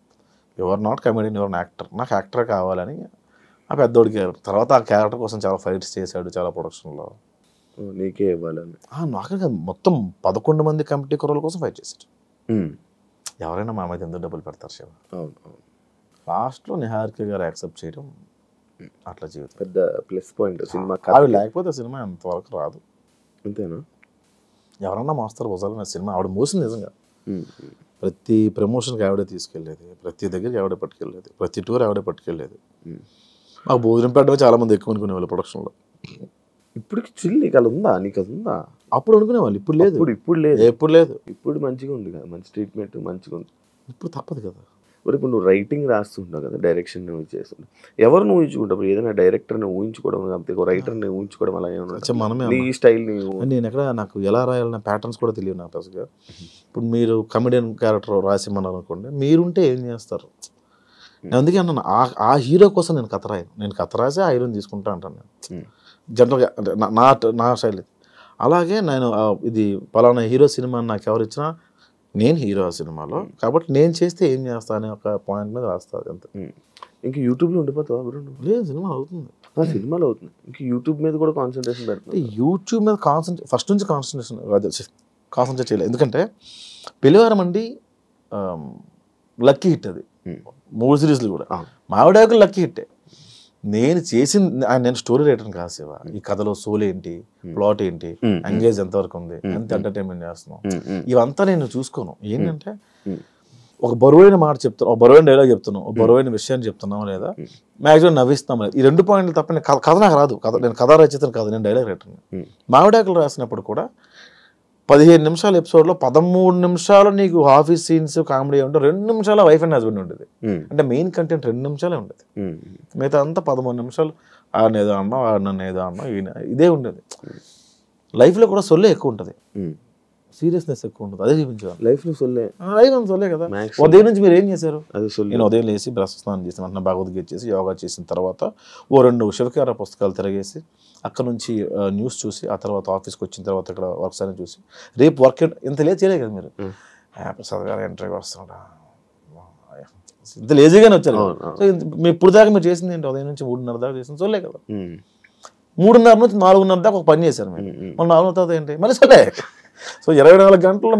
your not comedian, your actor, నాకు యాక్టర్ కావాలని ఆ పెద్దోడి క్యారెక్టర్. తర్వాత ఆ క్యారెక్టర్ కోసం చాలా ఫైట్స్ చేశాడు, చాలా ప్రొడక్షన్లో. నీకే ఇవ్వాలని నాకే మొత్తం 11 మంది కమిటీ కుర్రల కోసం ఫైట్ చేశాడు. ఎవరైనా మా మీద ఎందుకు డబ్బులు పెడతారు శివ? లాస్ట్లో నిహారిక గారు యాక్సెప్ట్ చేయడం అట్లా జీవితం పెద్ద ప్లస్ పాయింట్ సినిమా. ఆవిడ లేకపోతే సినిమా అంతవరకు రాదు. అంతేనా? ఎవరన్నా మాస్టర్ భుజాలు సినిమా ఆవిడ మోసింది నిజంగా. ప్రతి ప్రమోషన్కి ఆవిడే తీసుకెళ్ళేది, ప్రతి దగ్గరికి ఆవిడే పట్టుకెళ్ళేది, ప్రతి టూర్ ఆవిడే పట్టుకెళ్ళేది. మాకు భోజనం పెట్టడమే చాలా మంది ఎక్కువ అనుకునేవాళ్ళు ప్రొడక్షన్లో. ఇప్పటికి చిల్ నీకు అలా ఉందా? నీకు అది ఉందా? అప్పుడు అనుకునేవాళ్ళు, ఇప్పుడు లేదు. ఇప్పుడు లేదు. ఇప్పుడు మంచిగా ఉంది కదా, మంచి ట్రీట్మెంట్ మంచిగా ఉంది. ఇప్పుడు తప్పదు కదా. మరి ఇప్పుడు నువ్వు రైటింగ్ రాస్తుంటావు కదా, డైరెక్షన్ చేస్తుంటావు, ఎవరిని ఊహించుకుంటావు? ఏదైనా డైరెక్టర్ని ఊహించుకోవడం కాకపోతే రైటర్ని ఊహించుకోవడం అలా ఏమన్నా మనమే నీ స్టైల్? నేను ఎక్కడ నాకు ఎలా రాయాలన్న ప్యాటర్న్స్ కూడా తెలియదు నాకు అసలుగా. ఇప్పుడు మీరు కమెడియన్ క్యారెక్టర్ రాసిమన్నారు అనుకోండి, మీరుంటే ఏం చేస్తారు? నేను అందుకే అన్నాను ఆ హీరో కోసం నేను కథ రాయను, నేను కథ రాసి ఆ హీరోని తీసుకుంటా అంటాను నేను జనరల్గా. అంటే నా స్టైల్. అలాగే నేను ఇది పలానా హీరో సినిమా నాకు ఎవరు ఇచ్చినా నేను హీరో ఆ సినిమాలో, కాబట్టి నేను చేస్తే ఏం చేస్తా అనే ఒక పాయింట్ మీద రాస్తుంది అంతే. ఇంకా యూట్యూబ్లో ఉండిపోతావా బ్రో? లేదు, సినిమా అవుతుంది, సినిమాలో అవుతుంది. ఇంకా యూట్యూబ్ మీద కూడా కాన్సన్ట్రేషన్ పెడుతుంది. యూట్యూబ్ మీద ఫస్ట్ నుంచి కాన్సన్ట్రేట్ చేయలేదు. ఎందుకంటే పెళ్లివారం అండి లక్కీ హిట్, అది 3 సిరీస్లు కూడా మావిడాకులు లక్కీ హిట్టే. నేను నేను స్టోరీ రైటర్ని కాదు శివ. ఈ కథలో సోల్ ఏంటి, ప్లాట్ ఏంటి, ఎంగేజ్ ఎంతవరకు ఉంది, ఎంత ఎంటర్టైన్మెంట్ చేస్తున్నాం, ఇవంతా నేను చూసుకోను. ఏంటంటే ఒక బరువైన మాట చెప్తున్నాం, ఒక బరువైన డైలాగ్ చెప్తున్నాం, ఒక బరువైన విషయాన్ని చెప్తున్నాం లేదా మ్యాక్సిమం నవ్విస్తాం లేదా, ఈ 2 పాయింట్లు తప్ప నేను కథ నాకు రాదు. నేను కథ రచయితను కాదు, నేను డైలాగ్ రైటర్ని. మావిడాకులు రాసినప్పుడు కూడా 15 నిమిషాల ఎపిసోడ్లో 13 నిమిషాలు నీకు ఆఫీస్ సీన్స్ కామెడీ ఉంటే 2 నిమిషాల వైఫ్ అండ్ హస్బెండ్ ఉండేది. అంటే మెయిన్ కంటెంట్ 2 నిమిషాలే ఉండేది, మిగతా అంతా 13 నిమిషాలు ఆడనేదో అన్నాం, ఆడనన్ను ఏదో అన్నాం, ఇదే ఉండేది. లైఫ్లో కూడా సొల్లే ఎక్కువ ఉంటుంది, సీరియస్నెస్ ఎక్కువ ఉంటుంది, అదే చూపించాను. లైఫ్లో సొల్లే కదా. ఉదయం నుంచి మీరు ఏం చేశారు? నేను ఉదయం లేచి బ్రష్ స్నానం చేసిన వెంటనే భగవద్గీత చేసి యోగా చేసిన తర్వాత 2 శివకార పుస్తకాలు తిరగేసి అక్కడ నుంచి న్యూస్ చూసి ఆ తర్వాత ఆఫీస్కి వచ్చిన తర్వాత ఇక్కడ వర్క్స్ అని చూసి రేపు వర్క్ ఇంత లేట్ చేయలేదు కదా మీరు. ప్రసాద్ గారు ఇంటర్వ్యూ వస్తున్నాడా, ఇంత లేజీగానే వచ్చారు. సో మీ ఇప్పుడు దాకా మీరు చేసింది ఏంటి? ఉదయం నుంచి 3:30 దాకా చేసింది సొల్లే కదా. 3:30 నుంచి 4:30 దాకా ఒక పని చేశారు మీరు, మళ్ళీ 4 తర్వాత ఏంటి మళ్ళీ సొల్లే. సో 24 గంటల్లో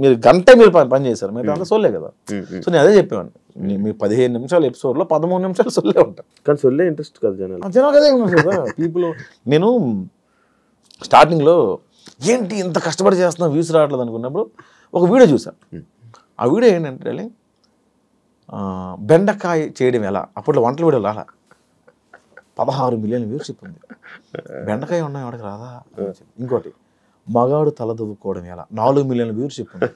మీరు గంట మీరు పని చేశారు, మీరు అంతా సొల్లే కదా. సో నేను అదే చెప్పేవాడిని, మీ 15 నిమిషాల ఎపిసోడ్లో 13 నిమిషాలు సొల్లే ఉంటాయి. కానీ సొల్లే ఇంట్రెస్ట్ కదా జనాలు అదే కదా పీపుల్. నేను స్టార్టింగ్లో ఏంటి ఇంత కష్టపడి చేస్తున్నా వ్యూస్ రావట్లేదు అనుకున్నప్పుడు ఒక వీడియో చూసాను. ఆ వీడియో ఏంటంటే బెండకాయ చేయడం ఎలా, అప్పట్లో వంటల వీడియో రాలా, 16 మిలియన్ వ్యూవర్షిప్ ఉంది. బెండకాయ ఉన్నాయి వాడికి రాదా. ఇంకోటి మగాడు తలదువ్వుకోవడం ఎలా, 4 మిలియన్ వ్యూవర్షిప్ ఉంది.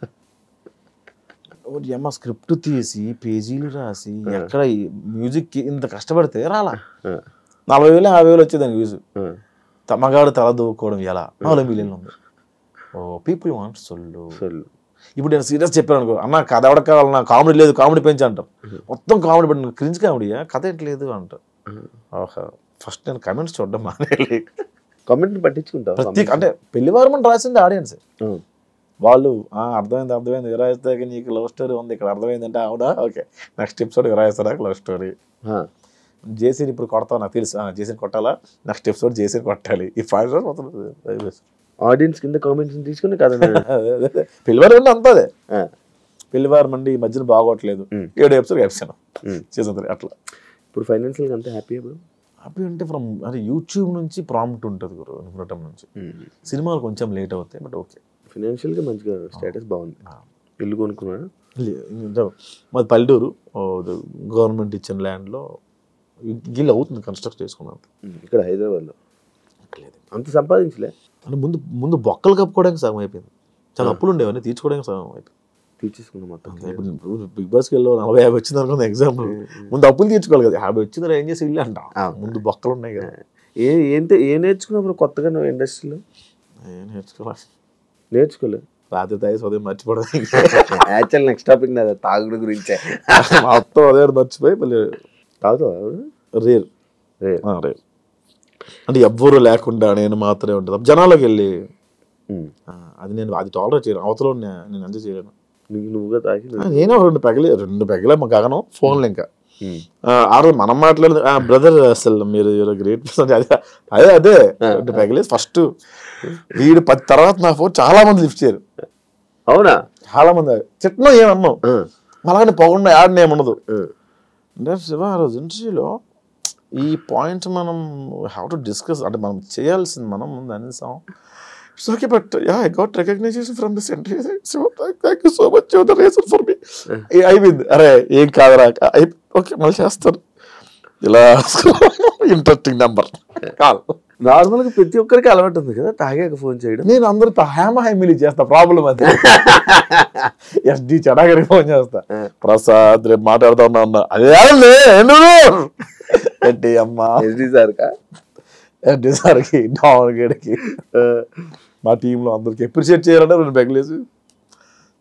అమ్మ స్క్రిప్ట్ తీసి పేజీలు రాసి ఎక్కడ మ్యూజిక్ ఇంత కష్టపడితే రాలా, 40,000 50,000 వచ్చేదానికి వ్యూస్. మగాడు తలదువ్వుకోవడం ఎలా 4 మిలియన్లు ఉంది. ఓ పీపుల్ వాంట్ సొల్లు. ఇప్పుడు నేను సీరియస్ చెప్పాను అనుకో, అన్న కథ ఎవరికి కావాలన్నా, కామెడీ లేదు కామెడీ పెంచి అంటారు, మొత్తం కామెడీ పెట్టిన క్రింజ్ కామెడీయా, కథ ఏంటలేదు అంటారు. ఓహో ఫస్ట్ నేను కమెంట్స్ చూడడం మానేయాలి, కమెంట్ పట్టించుకుంటాను. అంటే పెళ్లివారం అని రాసింది ఆడియన్స్, వాళ్ళు అర్థమైంది విరాయిస్తాకి నీకు లవ్ స్టోరీ ఉంది ఇక్కడ అర్థమైందంటే అవునా ఓకే నెక్స్ట్ ఎపిసోడ్ విరాయిస్తారా లవ్ స్టోరీ. జేసీని ఇప్పుడు కొడతావు నాకు తెలుసు, జేసీని కొట్టాలా, నెక్స్ట్ ఎపిసోడ్ జేసీని కొట్టాలి. ఈ 5 రోజులు మొత్తం ఆడియన్స్ కింద కామెంట్స్ తీసుకుని కదా పెళ్లివారం అంతా అదే. పెళ్లివారం అండి ఈ మధ్యన బాగోట్లేదు, 7 ఎపిసోడ్ వేసాను సీజన్ 3 అట్లా. ఇప్పుడు ఫైనాన్షియల్గా అంతా హ్యాపీ అంటే ఫ్రమ్ అంటే యూట్యూబ్ నుంచి ప్రాంప్ట్ ఉంటుంది గురు నిపుణటం నుంచి. సినిమాలు కొంచెం లేట్ అవుతాయి బట్ ఓకే. ఫైనాన్షియల్గా మంచిగా స్టేటస్ బాగుంది. ఇల్లు కొనుక్కున్నాడు మాది పల్లెటూరు, గవర్నమెంట్ ఇచ్చిన ల్యాండ్లో గిల్ అవుతుంది కన్స్ట్రక్ట్ చేసుకున్నాను. ఇక్కడ హైదరాబాద్లో లేదు అంత సంపాదించలే అంటే ముందు బొక్కలు కప్పుకోవడానికి సగం అయిపోయింది. చాలా అప్పులు ఉండేవన్నీ తీర్చుకోవడానికి సగం అయిపోయింది. తీర్చేసుకున్నాం మొత్తం. ఇప్పుడు బిగ్ బాస్కి వెళ్ళి 40-50 వచ్చింది అనుకున్న ఎగ్జాంపుల్, ముందు అప్పులు తీర్చుకోవాలి కదా. 50 వచ్చింది ఏం చేసి ఇల్లు అంట, ముందు బొక్కలు ఉన్నాయి కదా. ఏ నేర్చుకున్నప్పుడు కొత్తగా నువ్వు ఇండస్ట్రీలో నేర్చుకోలే రాత్రి తాగి ఉదయం మర్చిపోవడం. యాక్చువల్ నెక్స్ట్ టాపిక్ నాది తాగుడు గురించే. మొత్తం అదే మర్చిపోయి మళ్ళీ తాగుతావా? రేర్ రేర్ అంటే ఎవ్వరూ లేకుండా నేను మాత్రమే ఉంటుంది జనాల్లోకి వెళ్ళి. అది నేను అది టాలరేట్ చేయను, అవతల నేను ఎంజాయ్ చేయలేను. నువ్వుగా తాగి నేనే 2 పెగలే మా గగనం ఫోన్లు. ఇంకా ఆ రోజు మనం మాట్లాడదు బ్రదర్, అసలు మీరు గ్రేట్ పర్సన్. అదే 2 పెగలే ఫస్ట్ వీడు 10 తర్వాత నా ఫోన్ చాలా మంది లిఫ్ట్ చేయరు. అవునా? చాలా మంది చెట్నో ఏమన్నావు మళ్ళీ పొగకుండా యాడ్ ఏముండదు. అంటే శివ ఆ రోజు ఇంటర్వ్యూలో ఈ పాయింట్ మనం హ్యావ్ టు డిస్కస్, అంటే మనం చేయాల్సింది మనం ముందు అనేసాం. It's okay but I got recognisation from this interview. So thank you so much the reason for me. అయిపోయింది. అరే ఏం కాదురా, ఓకే మళ్ళీ చేస్తాను. ఇలా ఇంట్రెస్టింగ్ నెంబర్ కాల్. నార్మల్గా ప్రతి ఒక్కరికి అలవాటు ఉంది కదా తాగాక ఫోన్ చేయడం. నేను అందరితో హ్యామీలీ చేస్తా. ప్రాబ్లం అది ఎస్డి చెడాగరికి ఫోన్ చేస్తా, ప్రసాద్ రేపు మాట్లాడుతా ఉన్నా అదే ఏంటి అమ్మా ఎస్డి సార్కా ఎస్డి సార్కి డామర్గడికి మా టీంలో అందరికి అప్రిషియేట్ చేయాలంటే 2 పెగలేసి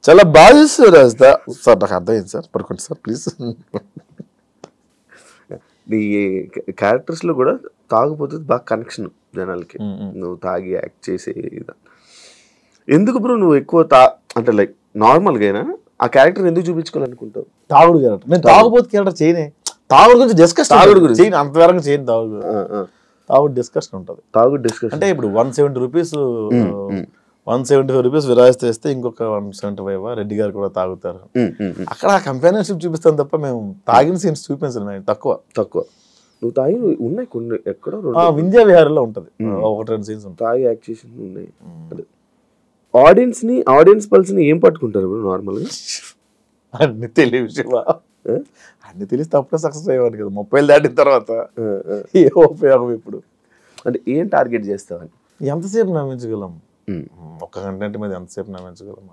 చాలా బాగా చేస్తారు. రాస్తా సార్ నాకు అర్థమైంది సార్, పడుకోండి సార్ ప్లీజ్. నీ క్యారెక్టర్స్లో కూడా తాగిపోతే బాగా కనెక్షన్ జనాలకి, నువ్వు తాగి యాక్ట్ చేసే ఇదా. ఎందుకు బ్రో నువ్వు ఎక్కువ అంటే లైక్ నార్మల్గా అయినా ఆ క్యారెక్టర్ ఎందుకు చూపించుకోవాలనుకుంటావు? తాగుడు క్యారెక్టర్ నేను తాగుబోతు క్యారెక్టర్ చేయనే. తాగుడు గురించి డిస్కస్, తాగుడు గురించి చేయను అంతవరకు చేయను. తాగుడు డిస్కషన్ ఉంటుంది. తాగుడు డిస్కషన్ అంటే ఇప్పుడు 170 రూపీస్ 175 రూపీస్ విరాయిస్తే ఇస్తే ఇంకొక 175 రెడ్డి గారు కూడా తాగుతారు. అక్కడ కంపానియన్షిప్ చూపిస్తాను తప్ప మేము తాగిన సీన్స్ చూపించలేదు. తక్కువ నువ్వు తాగి ఉన్నాయి కొన్ని ఎక్కడో వింధ్యా విహారంలో ఉంటుంది 1-2 సీన్స్ ఉంటాయి తాగి యాక్షన్ ఉన్నాయి. ఆడియన్స్ పల్స్ని ఏం పట్టుకుంటారు ఇప్పుడు నార్మల్గా? అన్ని తెలియదు, అన్ని తెలిస్తే అప్పుడే సక్సెస్ అయ్యేవాడు కదా. 30 దాటిన తర్వాత ఏ ఉపయోగం ఇప్పుడు? అంటే ఏం టార్గెట్ చేస్తావని? ఎంతసేపు నమ్మించగలం? ఒక్క కంటెంట్ మీద ఎంతసేపు నమ్మించగలం?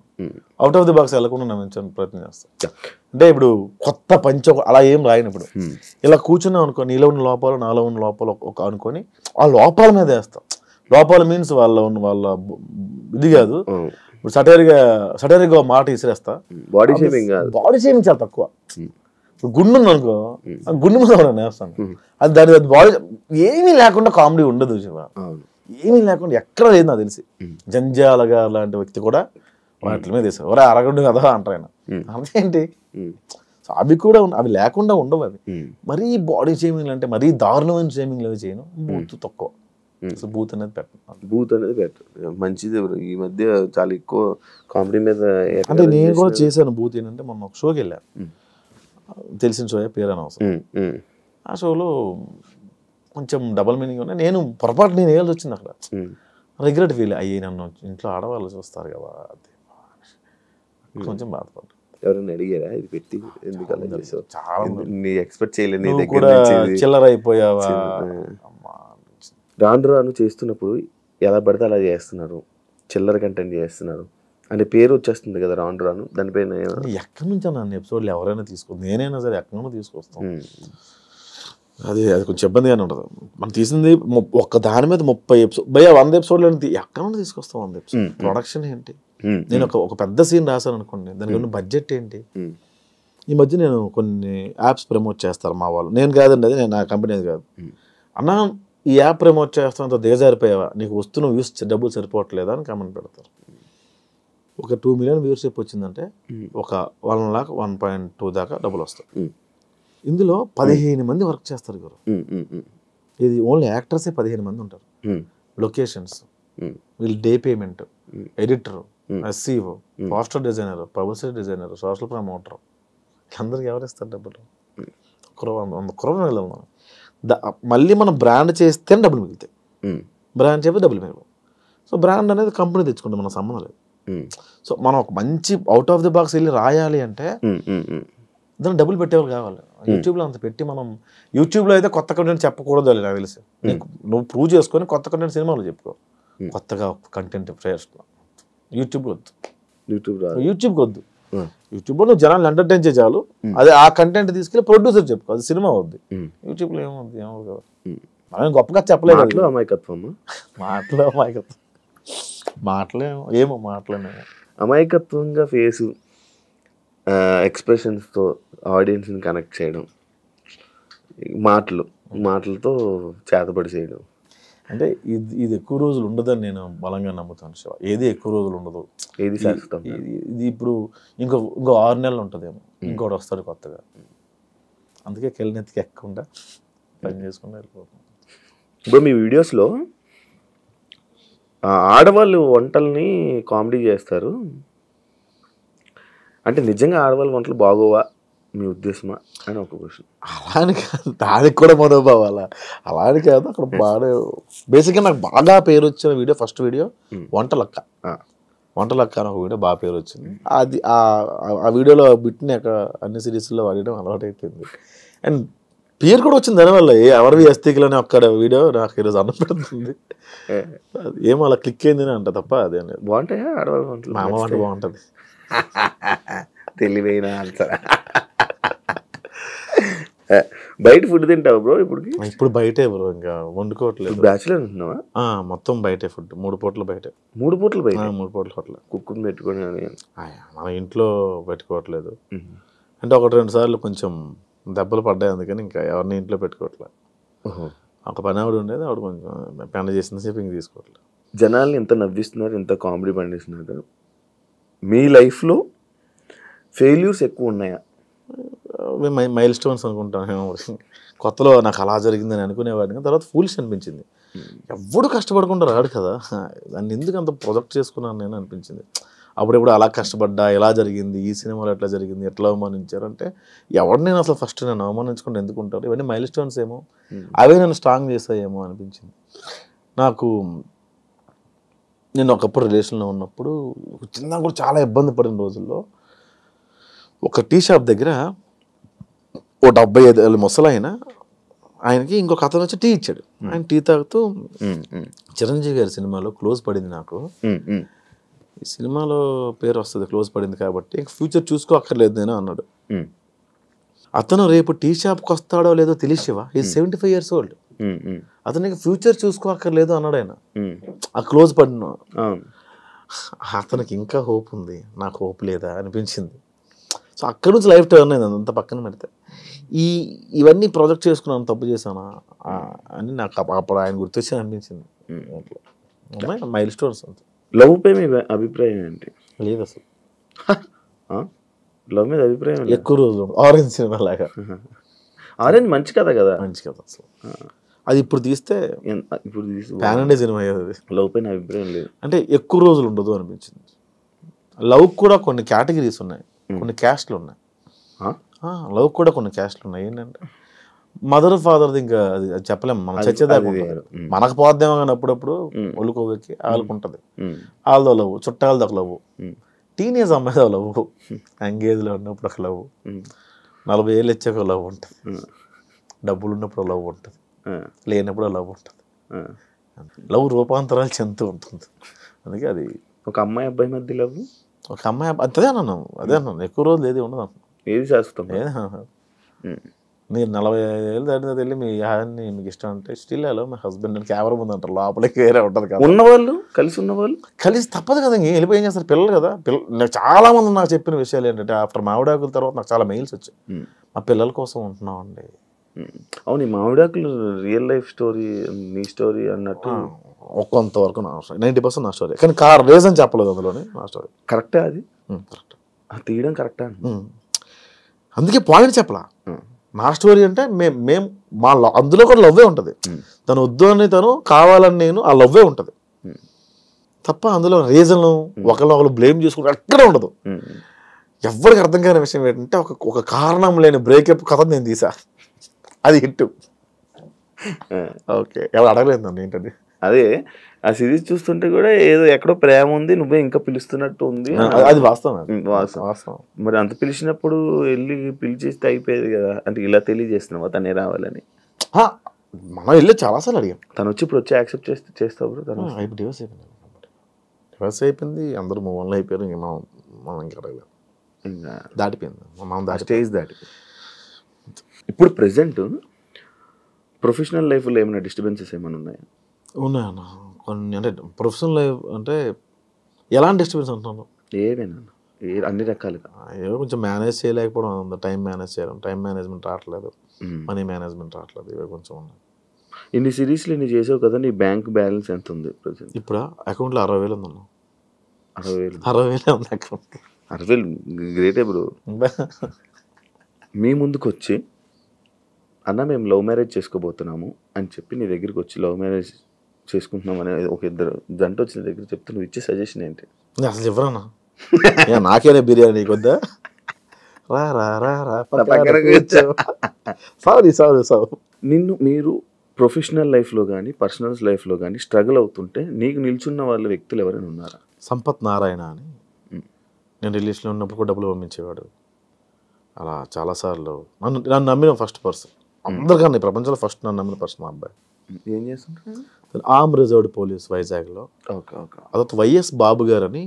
అవుట్ ఆఫ్ ది బాక్స్ వెళ్ళకుండా నమ్మించడానికి ప్రయత్నం చేస్తాం. అంటే ఇప్పుడు కొత్త పంచ అలా ఏం రాయను. ఇలా కూర్చున్నాం అనుకో, నీలో ఉన్న లోపాలు నాలో ఉన్న లోపాలు ఒక అనుకొని ఆ లోపాల మీద వేస్తాం. లోపాలు మీన్స్ వాళ్ళ ఇది కాదు. ఇప్పుడు సటైర్గా మాట ఇసిరేస్తా. బాడీ షేమింగ్ చాలా తక్కువ. ఇప్పుడు గుండు ఉంది అనుకో, గుండు మీద వేస్తాను. అది దాని బాడీ ఏమీ లేకుండా కామెడీ ఉండదు శివ. ఏమీ లేకుండా ఎక్కడ లేదు నాకు తెలిసి. జంజాల గారు లాంటి వ్యక్తి కూడా వాటి మీద వేసారు. ఎవరో అరగండు కదా అంటారు ఆయన. అదేంటి? సో అవి కూడా అవి లేకుండా ఉండవు. అవి మరీ బాడీ షేమింగ్ అంటే మరీ దారుణమైన షేమింగ్ అవి చేయను. బూత్ తక్కువ. బూత్ అనేది పెట్టను. మంచిది. ఈ మధ్య చాలా ఎక్కువ కామెడీ మీద. అంటే నేను కూడా చేశాను బూత్. ఏంటంటే మొన్న ఒక షోకి వెళ్ళాను, తెలిసిన షో, పేరు అనవసరం. ఆ షోలో కొంచెం డబల్ మీనింగ్ ఉన్నాయి. నేను పొరపాటు నేను వేయాల్సి వచ్చింది అక్కడ. రిగ్రెట్ ఫీల్ అయ్యి నన్ను ఇంట్లో ఆడవాళ్ళు చూస్తారు కదా, కొంచెం బాధపడ్డా. ఎవరైనా అడిగారా ఇది పెట్టి ఎందుకు చాలా నీ ఎక్స్పెక్ట్ చేయలేదు, చిల్లర అయిపోయావా? రాను చేస్తున్నప్పుడు ఎలా పడితే అలా చేస్తున్నారు, చిల్లర కంటెంట్ చేస్తున్నారు అంటే పేరు వచ్చేస్తుంది కదా రాను. దానిపైన ఎక్కడి నుంచి నన్ను ఎపిసోడ్లు ఎవరైనా తీసుకోవచ్చు, నేనైనా సరే ఎక్కడైనా తీసుకొస్తాం. అది కొంచెం ఇబ్బందిగానే ఉంటుంది. మనం తీసింది ఒక్క దాని మీద 30 ఎపిసోడ్ 100 ఎపిసోడ్లు ఎక్కడైనా తీసుకొస్తాం. 100 ఎపిసోడ్ ప్రొడక్షన్ ఏంటి? నేను ఒక పెద్ద సీన్ రాశాను అనుకోండి, దానికి ఉన్న బడ్జెట్ ఏంటి? ఈ మధ్య నేను కొన్ని యాప్స్ ప్రమోట్ చేస్తారు మా వాళ్ళు. నేను కాదండి, అది నేను నా కంపెనీ కాదు. అన్నా ఈ యాప్ ప్రమోట్ చేస్తానంత దిగజారిపోయావా, నీకు వస్తున్న వ్యూస్ డబ్బులు సరిపోవట్లేదా అని కామెంట్ పెడతారు. ఒక 2 మిలియన్ వ్యూవర్షిప్ వచ్చిందంటే ఒక 1 lakh 1.2 దాకా డబ్బులు వస్తాయి. ఇందులో 15 మంది వర్క్ చేస్తారు గురు. ఇది ఓన్లీ యాక్టర్సే 15 మంది ఉంటారు. లొకేషన్స్, వీళ్ళు day payment, editor, SCO, poster designer, publicity designer, social promoter, అందరికి ఎవరు ఇస్తారు డబ్బులు? 100 crore వెళ్ళాలి మనం. మళ్ళీ మనం బ్రాండ్ చేస్తే డబ్బులు మిగులుతాయి, బ్రాండ్ చేస్తే డబ్బులు మిగలవు. సో బ్రాండ్ అనేది కంపెనీ తెచ్చుకుంటాం, మన సంబంధం లేదు. సో మనం ఒక మంచి అవుట్ ఆఫ్ ది బాక్స్ వెళ్ళి రాయాలి అంటే దాన్ని డబ్బులు పెట్టేవాళ్ళు కావాలి. యూట్యూబ్లో అంత పెట్టి మనం యూట్యూబ్లో అయితే కొత్త కంటెంట్ చెప్పకూడదు నాకు తెలిసి. నువ్వు ప్రూవ్ చేసుకొని కొత్త కంటెంట్ సినిమాలో చెప్పుకో, కొత్తగా కంటెంట్ ఫ్రెష్. యూట్యూబ్లో వద్దు, యూట్యూబ్కి వద్దు. యూట్యూబ్లో నువ్వు జనాలు ఎంటర్టైన్ చేయాలి, అదే ఆ కంటెంట్ తీసుకెళ్ళి ప్రొడ్యూసర్ చెప్పుకో, అది సినిమా వద్దు. యూట్యూబ్లో ఏమవుద్ది ఏమవుతుంది మనం గొప్పగా చెప్పలేదు. అమాయకత్వంగా ఫేసు ఎక్స్ప్రెషన్స్తో ఆడియన్స్ని కనెక్ట్ చేయడం, మాటలతో చేతపడి చేయడం. అంటే ఇది ఎక్కువ రోజులు ఉండదని నేను బలంగా నమ్ముతాను శివ. ఏది ఎక్కువ రోజులు ఉండదు, ఏది శాశ్వతం. ఇది ఇప్పుడు ఇంకో 6 నెలలు ఉంటుందేమో, ఇంకోటి వస్తాడు కొత్తగా. అందుకే కెళ్ళనెత్తికి ఎక్కకుండా పని చేసుకుని వెళ్ళిపోతాం. ఇప్పుడు మీ వీడియోస్లో ఆడవాళ్ళు వంటల్ని కామెడీ చేస్తారు అంటే నిజంగా ఆడవాళ్ళ వంటలు బాగోవా మీ ఉద్దేశమా అని ఒక క్వశ్చన్. అలాని కాదు, దానికి కూడా మనోభావాల అలాని కాదు. అక్కడ బాగా బేసిక్గా నాకు బాగా పేరు వచ్చిన వీడియో, ఫస్ట్ వీడియో వంటలక్క అని ఒక వీడియో బాగా పేరు వచ్చింది. అది ఆ వీడియోలో బిట్ని అన్ని సిరీస్లో వాడడం అలవాటు అయిపోయింది. అండ్ పేరు కూడా వచ్చింది దానివల్ల. ఎవరివి అస్థికులని ఒక్కడ వీడియో నాకు ఈరోజు అన్నం పెడుతుంది. ఏమో అలా క్లిక్ అయిందని అంట తప్ప అదే బాగుంటాయా ఆడవాళ్ళ వంటలు? మా అమ్మ వంట బాగుంటుంది. తెలివైన ఆన్సర్. బయట ఫుడ్ తింటావు బ్రో? ఇప్పుడు బయటే బ్రో, ఇంకా వండుకోవట్లేదు. బ్యాచులర్ ఉంటున్నావా? మొత్తం బయటే ఫుడ్, 3 పూటలు బయటే. 3 పూటలు బయట? 3 పూటలు హోటల్. కుక్కుని పెట్టుకొని మన ఇంట్లో పెట్టుకోవట్లేదు. అంటే 1-2 సార్లు కొంచెం దెబ్బలు పడ్డాయి, అందుకని ఇంకా ఎవరిని ఇంట్లో పెట్టుకోవట్లేదు. ఒక పని ఆవిడ ఉండేది, ఆవిడ కొంచెం పని చేసిన సేపు ఇంక తీసుకోవట్లేదు. జనాల్ని ఎంత నవ్విస్తున్నారు, ఎంత కామెడీ పండిస్తున్నారు. మీ లైఫ్లో ఫెయిల్యూర్స్ ఎక్కువ ఉన్నాయా? మైల్ స్టోన్స్ అనుకుంటాను. కొత్తలో నాకు అలా జరిగిందని అనుకునేవాడిని, తర్వాత ఫూలిష్ అనిపించింది. ఎవడు కష్టపడకుండా రాడు కదా, దాన్ని ఎందుకు అంత ప్రొజెక్ట్ చేసుకున్నాను నేను అనిపించింది. అప్పుడెప్పుడు అలా కష్టపడ్డా, ఎలా జరిగింది, ఈ సినిమాలో ఎట్లా జరిగింది, ఎట్లా అవమానించారంటే ఎవడు నేను అసలు ఫస్ట్ నేను అవమానించుకుంటే ఎందుకుంటారు. ఇవన్నీ మైల్ స్టోన్స్ ఏమో, అవే నన్ను స్ట్రాంగ్ చేస్తాయేమో అనిపించింది నాకు. నేను ఒకప్పుడు రిలేషన్లో ఉన్నప్పుడు చిన్న కూడా చాలా ఇబ్బంది పడిన రోజుల్లో ఒక టీ షాప్ దగ్గర ఓ 75 ఏళ్ళ ముసలాయన, ఆయనకి ఇంకొక అతను వచ్చి టీ ఇచ్చాడు. ఆయన టీ తాగుతూ చిరంజీవి గారి సినిమాలో క్లోజ్ పడింది నాకు, ఈ సినిమాలో పేరు వస్తుంది క్లోజ్ పడింది కాబట్టి ఇంక ఫ్యూచర్ చూసుకో అక్కర్లేదు నేను అన్నాడు. అతను రేపు టీ షాప్కి వస్తాడో లేదో తెలిసివా, ఈ 75 years old, అతనికి ఫ్యూచర్ చూసుకో అక్కర్లేదు అన్నాడు ఆయన. ఆ క్లోజ్ పడిన అతనికి ఇంకా హోప్ ఉంది, నాకు హోప్ లేదా అనిపించింది. సో అక్కడి నుంచి లైఫ్ టర్న్ అయింది. అంత పక్కన పెడితే ఇవన్నీ ప్రాజెక్ట్ చేసుకున్నాను, తప్పు చేశానా అని నాకు అప్పుడు ఆయన గుర్తొచ్చి అనిపించింది. Mile stones. అంతే. లవ్ పై మీ అభిప్రాయం ఏంటి? లేదు అసలు లవ్ మీద అభిప్రాయం ఎక్కువ రోజులు. ఆరెంజ్ సినిమా లాగా. ఆరెంజ్ మంచి కథ కదా, మంచి కథ అసలు. అది ఇప్పుడు తీస్తే ప్యాన్ ఇండియా సినిమా అయ్యేది. లవ్ పైన అభిప్రాయం లేదు అంటే ఎక్కువ రోజులు ఉండదు అనిపించింది. లవ్ కూడా కొన్ని కేటగిరీస్ ఉన్నాయి, కొన్ని క్యాస్ట్లు ఉన్నాయి. లవ్ కూడా కొన్ని క్యాస్ట్లు ఉన్నాయి. ఏంటంటే మదర్ ఫాదర్ది ఇంకా అది చెప్పలేము, మనం చచ్చేదాకా మనకు పోద్దేమో కానీ అప్పుడప్పుడు ఒళ్ళుకోవెక్కి వాళ్ళకు ఉంటుంది. వాళ్ళతో లవ్, చుట్టాలతో ఒక లవ్, టీనేజ్ అమ్మాయితో లవ్, ఎంగేజ్లో ఉన్నప్పుడు ఒక లవ్, 40 ఏళ్ళు వచ్చాక లవ్ ఉంటుంది, డబ్బులు ఉన్నప్పుడు లవ్ ఉంటుంది, లేనప్పుడు లవ్ ఉంటుంది. లవ్ రూపాంతరాలు చెందుతూ ఉంటుంది. అందుకే అది ఒక అమ్మాయి అబ్బాయి మధ్య లవ్, ఒక అమ్మాయి అదే అన్నాను, ఎక్కువ రోజులు ఏది ఉండదు అన్న, ఏది శాశ్వతం. మీరు 45 ఏళ్ళు దాటిన వెళ్ళి మీ యాన్ని మీకు ఇష్టం అంటే స్టిల్ హలో మై హస్బెండ్ అని కెమెరా ముందు అంటారు, లోపలికి వేరే ఉంటుంది కదా. ఉన్నవాళ్ళు కలిసి తప్పదు కదా, ఇంక వెళ్ళిపోయి ఏం చేస్తారు పిల్లలు కదా. నాకు చాలా మంది నాకు చెప్పిన విషయాలు ఏంటంటే ఆఫ్టర్ మామిడాకుల తర్వాత నాకు చాలా మెయిల్స్ వచ్చాయి, మా పిల్లల కోసం ఉంటున్నాం అండి. అవును, మామిడాకులు రియల్ లైఫ్ స్టోరీ, మీ స్టోరీ అన్నట్టు కొంతవరకు నా స్టోరీ, 90% నా స్టోరీ. కానీ రీజన్ చెప్పలేదు అందులోనే నా స్టోరీ. కరెక్టా? అది కరెక్ట్, తీయడం కరెక్టా? అందుకే పాయింట్ చెప్పలా. నా స్టోరీ అంటే మేము మా అందులో కూడా లవ్వే ఉంటుంది. తను వద్దు అని తను కావాలని నేను, ఆ లవ్వే ఉంటుంది తప్ప అందులో రీజన్ ఒకళ్ళు బ్లేమ్ చేసుకుంటే ఎక్కడ ఉండదు. ఎవరికి అర్థం కాని విషయం ఏంటంటే ఒక కారణం లేని బ్రేకప్ కథ నేను తీసా, అది హిట్. ఓకే, ఎవరు అడగలేదు నన్ను ఏంటండి అదే ఆ సిరీస్ చూస్తుంటే కూడా ఏదో ఎక్కడో ప్రేమ ఉంది, నువ్వే ఇంకా పిలుస్తున్నట్టు ఉంది. అది వాస్తవం. వాస్తవం. మరి అంత పిలిచినప్పుడు వెళ్ళి పిలిచేస్తే అయిపోయేది కదా. అంటే ఇలా తెలియజేస్తున్నావా తనే రావాలని? మనం వెళ్ళి చాలాసార్లు అడిగాం. తను వచ్చి ఇప్పుడు వచ్చి యాక్సెప్ట్ చేస్తావు? తను డివోర్స్ అయిపోయింది. డివోర్స్ అయిపోయింది, అందరూ మూవ్ ఆన్ అయిపోయారు. ఇంకా మనం ఇంకా అడగలేదు, ఇంకా దాటిపోయింది. మనం స్టేజ్ దాటిపోయింది. ఇప్పుడు ప్రెసెంట్ ప్రొఫెషనల్ లైఫ్లో ఏమైనా డిస్టర్బెన్సెస్ ఏమైనా ఉన్నాయా? ఉన్నాయన్న కొన్ని. అంటే ప్రొఫెషనల్ లైఫ్ అంటే ఎలాంటి డిస్టర్బెన్స్ అంటున్నాను? ఏమైనా అన్ని రకాలుగా ఏదో కొంచెం మేనేజ్ చేయలేకపోవడం ఉంది. టైం మేనేజ్ చేయడం, టైం మేనేజ్మెంట్ రావట్లేదు, మనీ మేనేజ్మెంట్ రావట్లేదు, ఇవి కొంచెం ఉన్నాయి. ఇన్ని సిరీస్లు ఇన్ని చేసావు కదా, నీ బ్యాంక్ బ్యాలెన్స్ ఎంత ఉంది ప్రజెంట్? ఇప్పుడు అకౌంట్లో 60,000 ఉందన్న. 60,000 ఉంది అకౌంట్. 60,000 గ్రేటే బ్రో. మీ ముందుకు వచ్చి అన్న మేము లవ్ మ్యారేజ్ చేసుకోబోతున్నాము అని చెప్పి నీ దగ్గరికి వచ్చి లవ్ మ్యారేజ్ చేసుకుంటున్నాం అనే ఒక ఇద్దరు జంట వచ్చిన దగ్గర చెప్తే నువ్వు ఇచ్చే సజెషన్ ఏంటి? అసలు ఎవరన్నా నాకేనే బిర్యానీ నీకు వద్దా? రా రా రా రా సారీ సారీ సారీ. నిన్ను మీరు ప్రొఫెషనల్ లైఫ్లో కానీ పర్సనల్ లైఫ్లో కానీ స్ట్రగుల్ అవుతుంటే నీకు నిల్చున్న వాళ్ళ వ్యక్తులు ఎవరైనా ఉన్నారా? సంపత్ నారాయణ అని, నేను రిలేషన్లో ఉన్నప్పుడు కూడా డబ్బులు పంపించేవాడు. అలా చాలాసార్లు నన్ను నమ్మిన ఫస్ట్ పర్సన్ అందరికన్నా, ప్రపంచంలో ఫస్ట్ నన్ను నమ్మిన పర్సన్ మా అబ్బాయి. ఏం చేస్తుంటారు? ఆర్మ్ రిజర్వ్డ్ పోలీస్ వైజాగ్లో. అదొక వైఎస్ బాబు గారు అని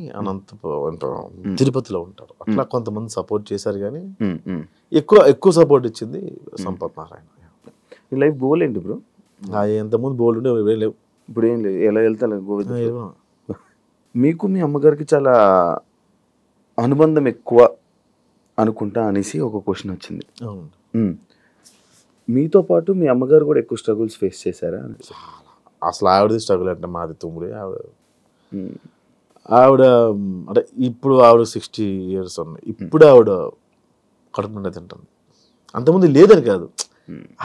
తిరుపతిలో ఉంటారు. అట్లా కొంతమంది సపోర్ట్ చేశారు, కానీ ఎక్కువ సపోర్ట్ ఇచ్చింది సంపత్ నారాయణ. నీ లైఫ్ గోల్ ఏంటి బ్రో? ఎంతమంది బోల్డ్ ఉండే లేవు, ఇప్పుడు ఏం లేదు, ఎలా వెళ్తా గోవింద. మీకు మీ అమ్మగారికి చాలా అనుబంధం ఎక్కువ అనుకుంటా అనేసి ఒక క్వశ్చన్ వచ్చింది. మీతో పాటు మీ అమ్మగారు కూడా ఎక్కువ స్ట్రగుల్స్ ఫేస్ చేశారా? అసలు ఆవిడది స్ట్రగుల్ అంటే మాది తుమ్ముడి. ఆవిడ అంటే ఇప్పుడు ఆవిడ 60 years ఉన్నాయి. ఇప్పుడు ఆవిడ కడుపు నిండా తింటుంది. అంతకుముందు లేదని కాదు,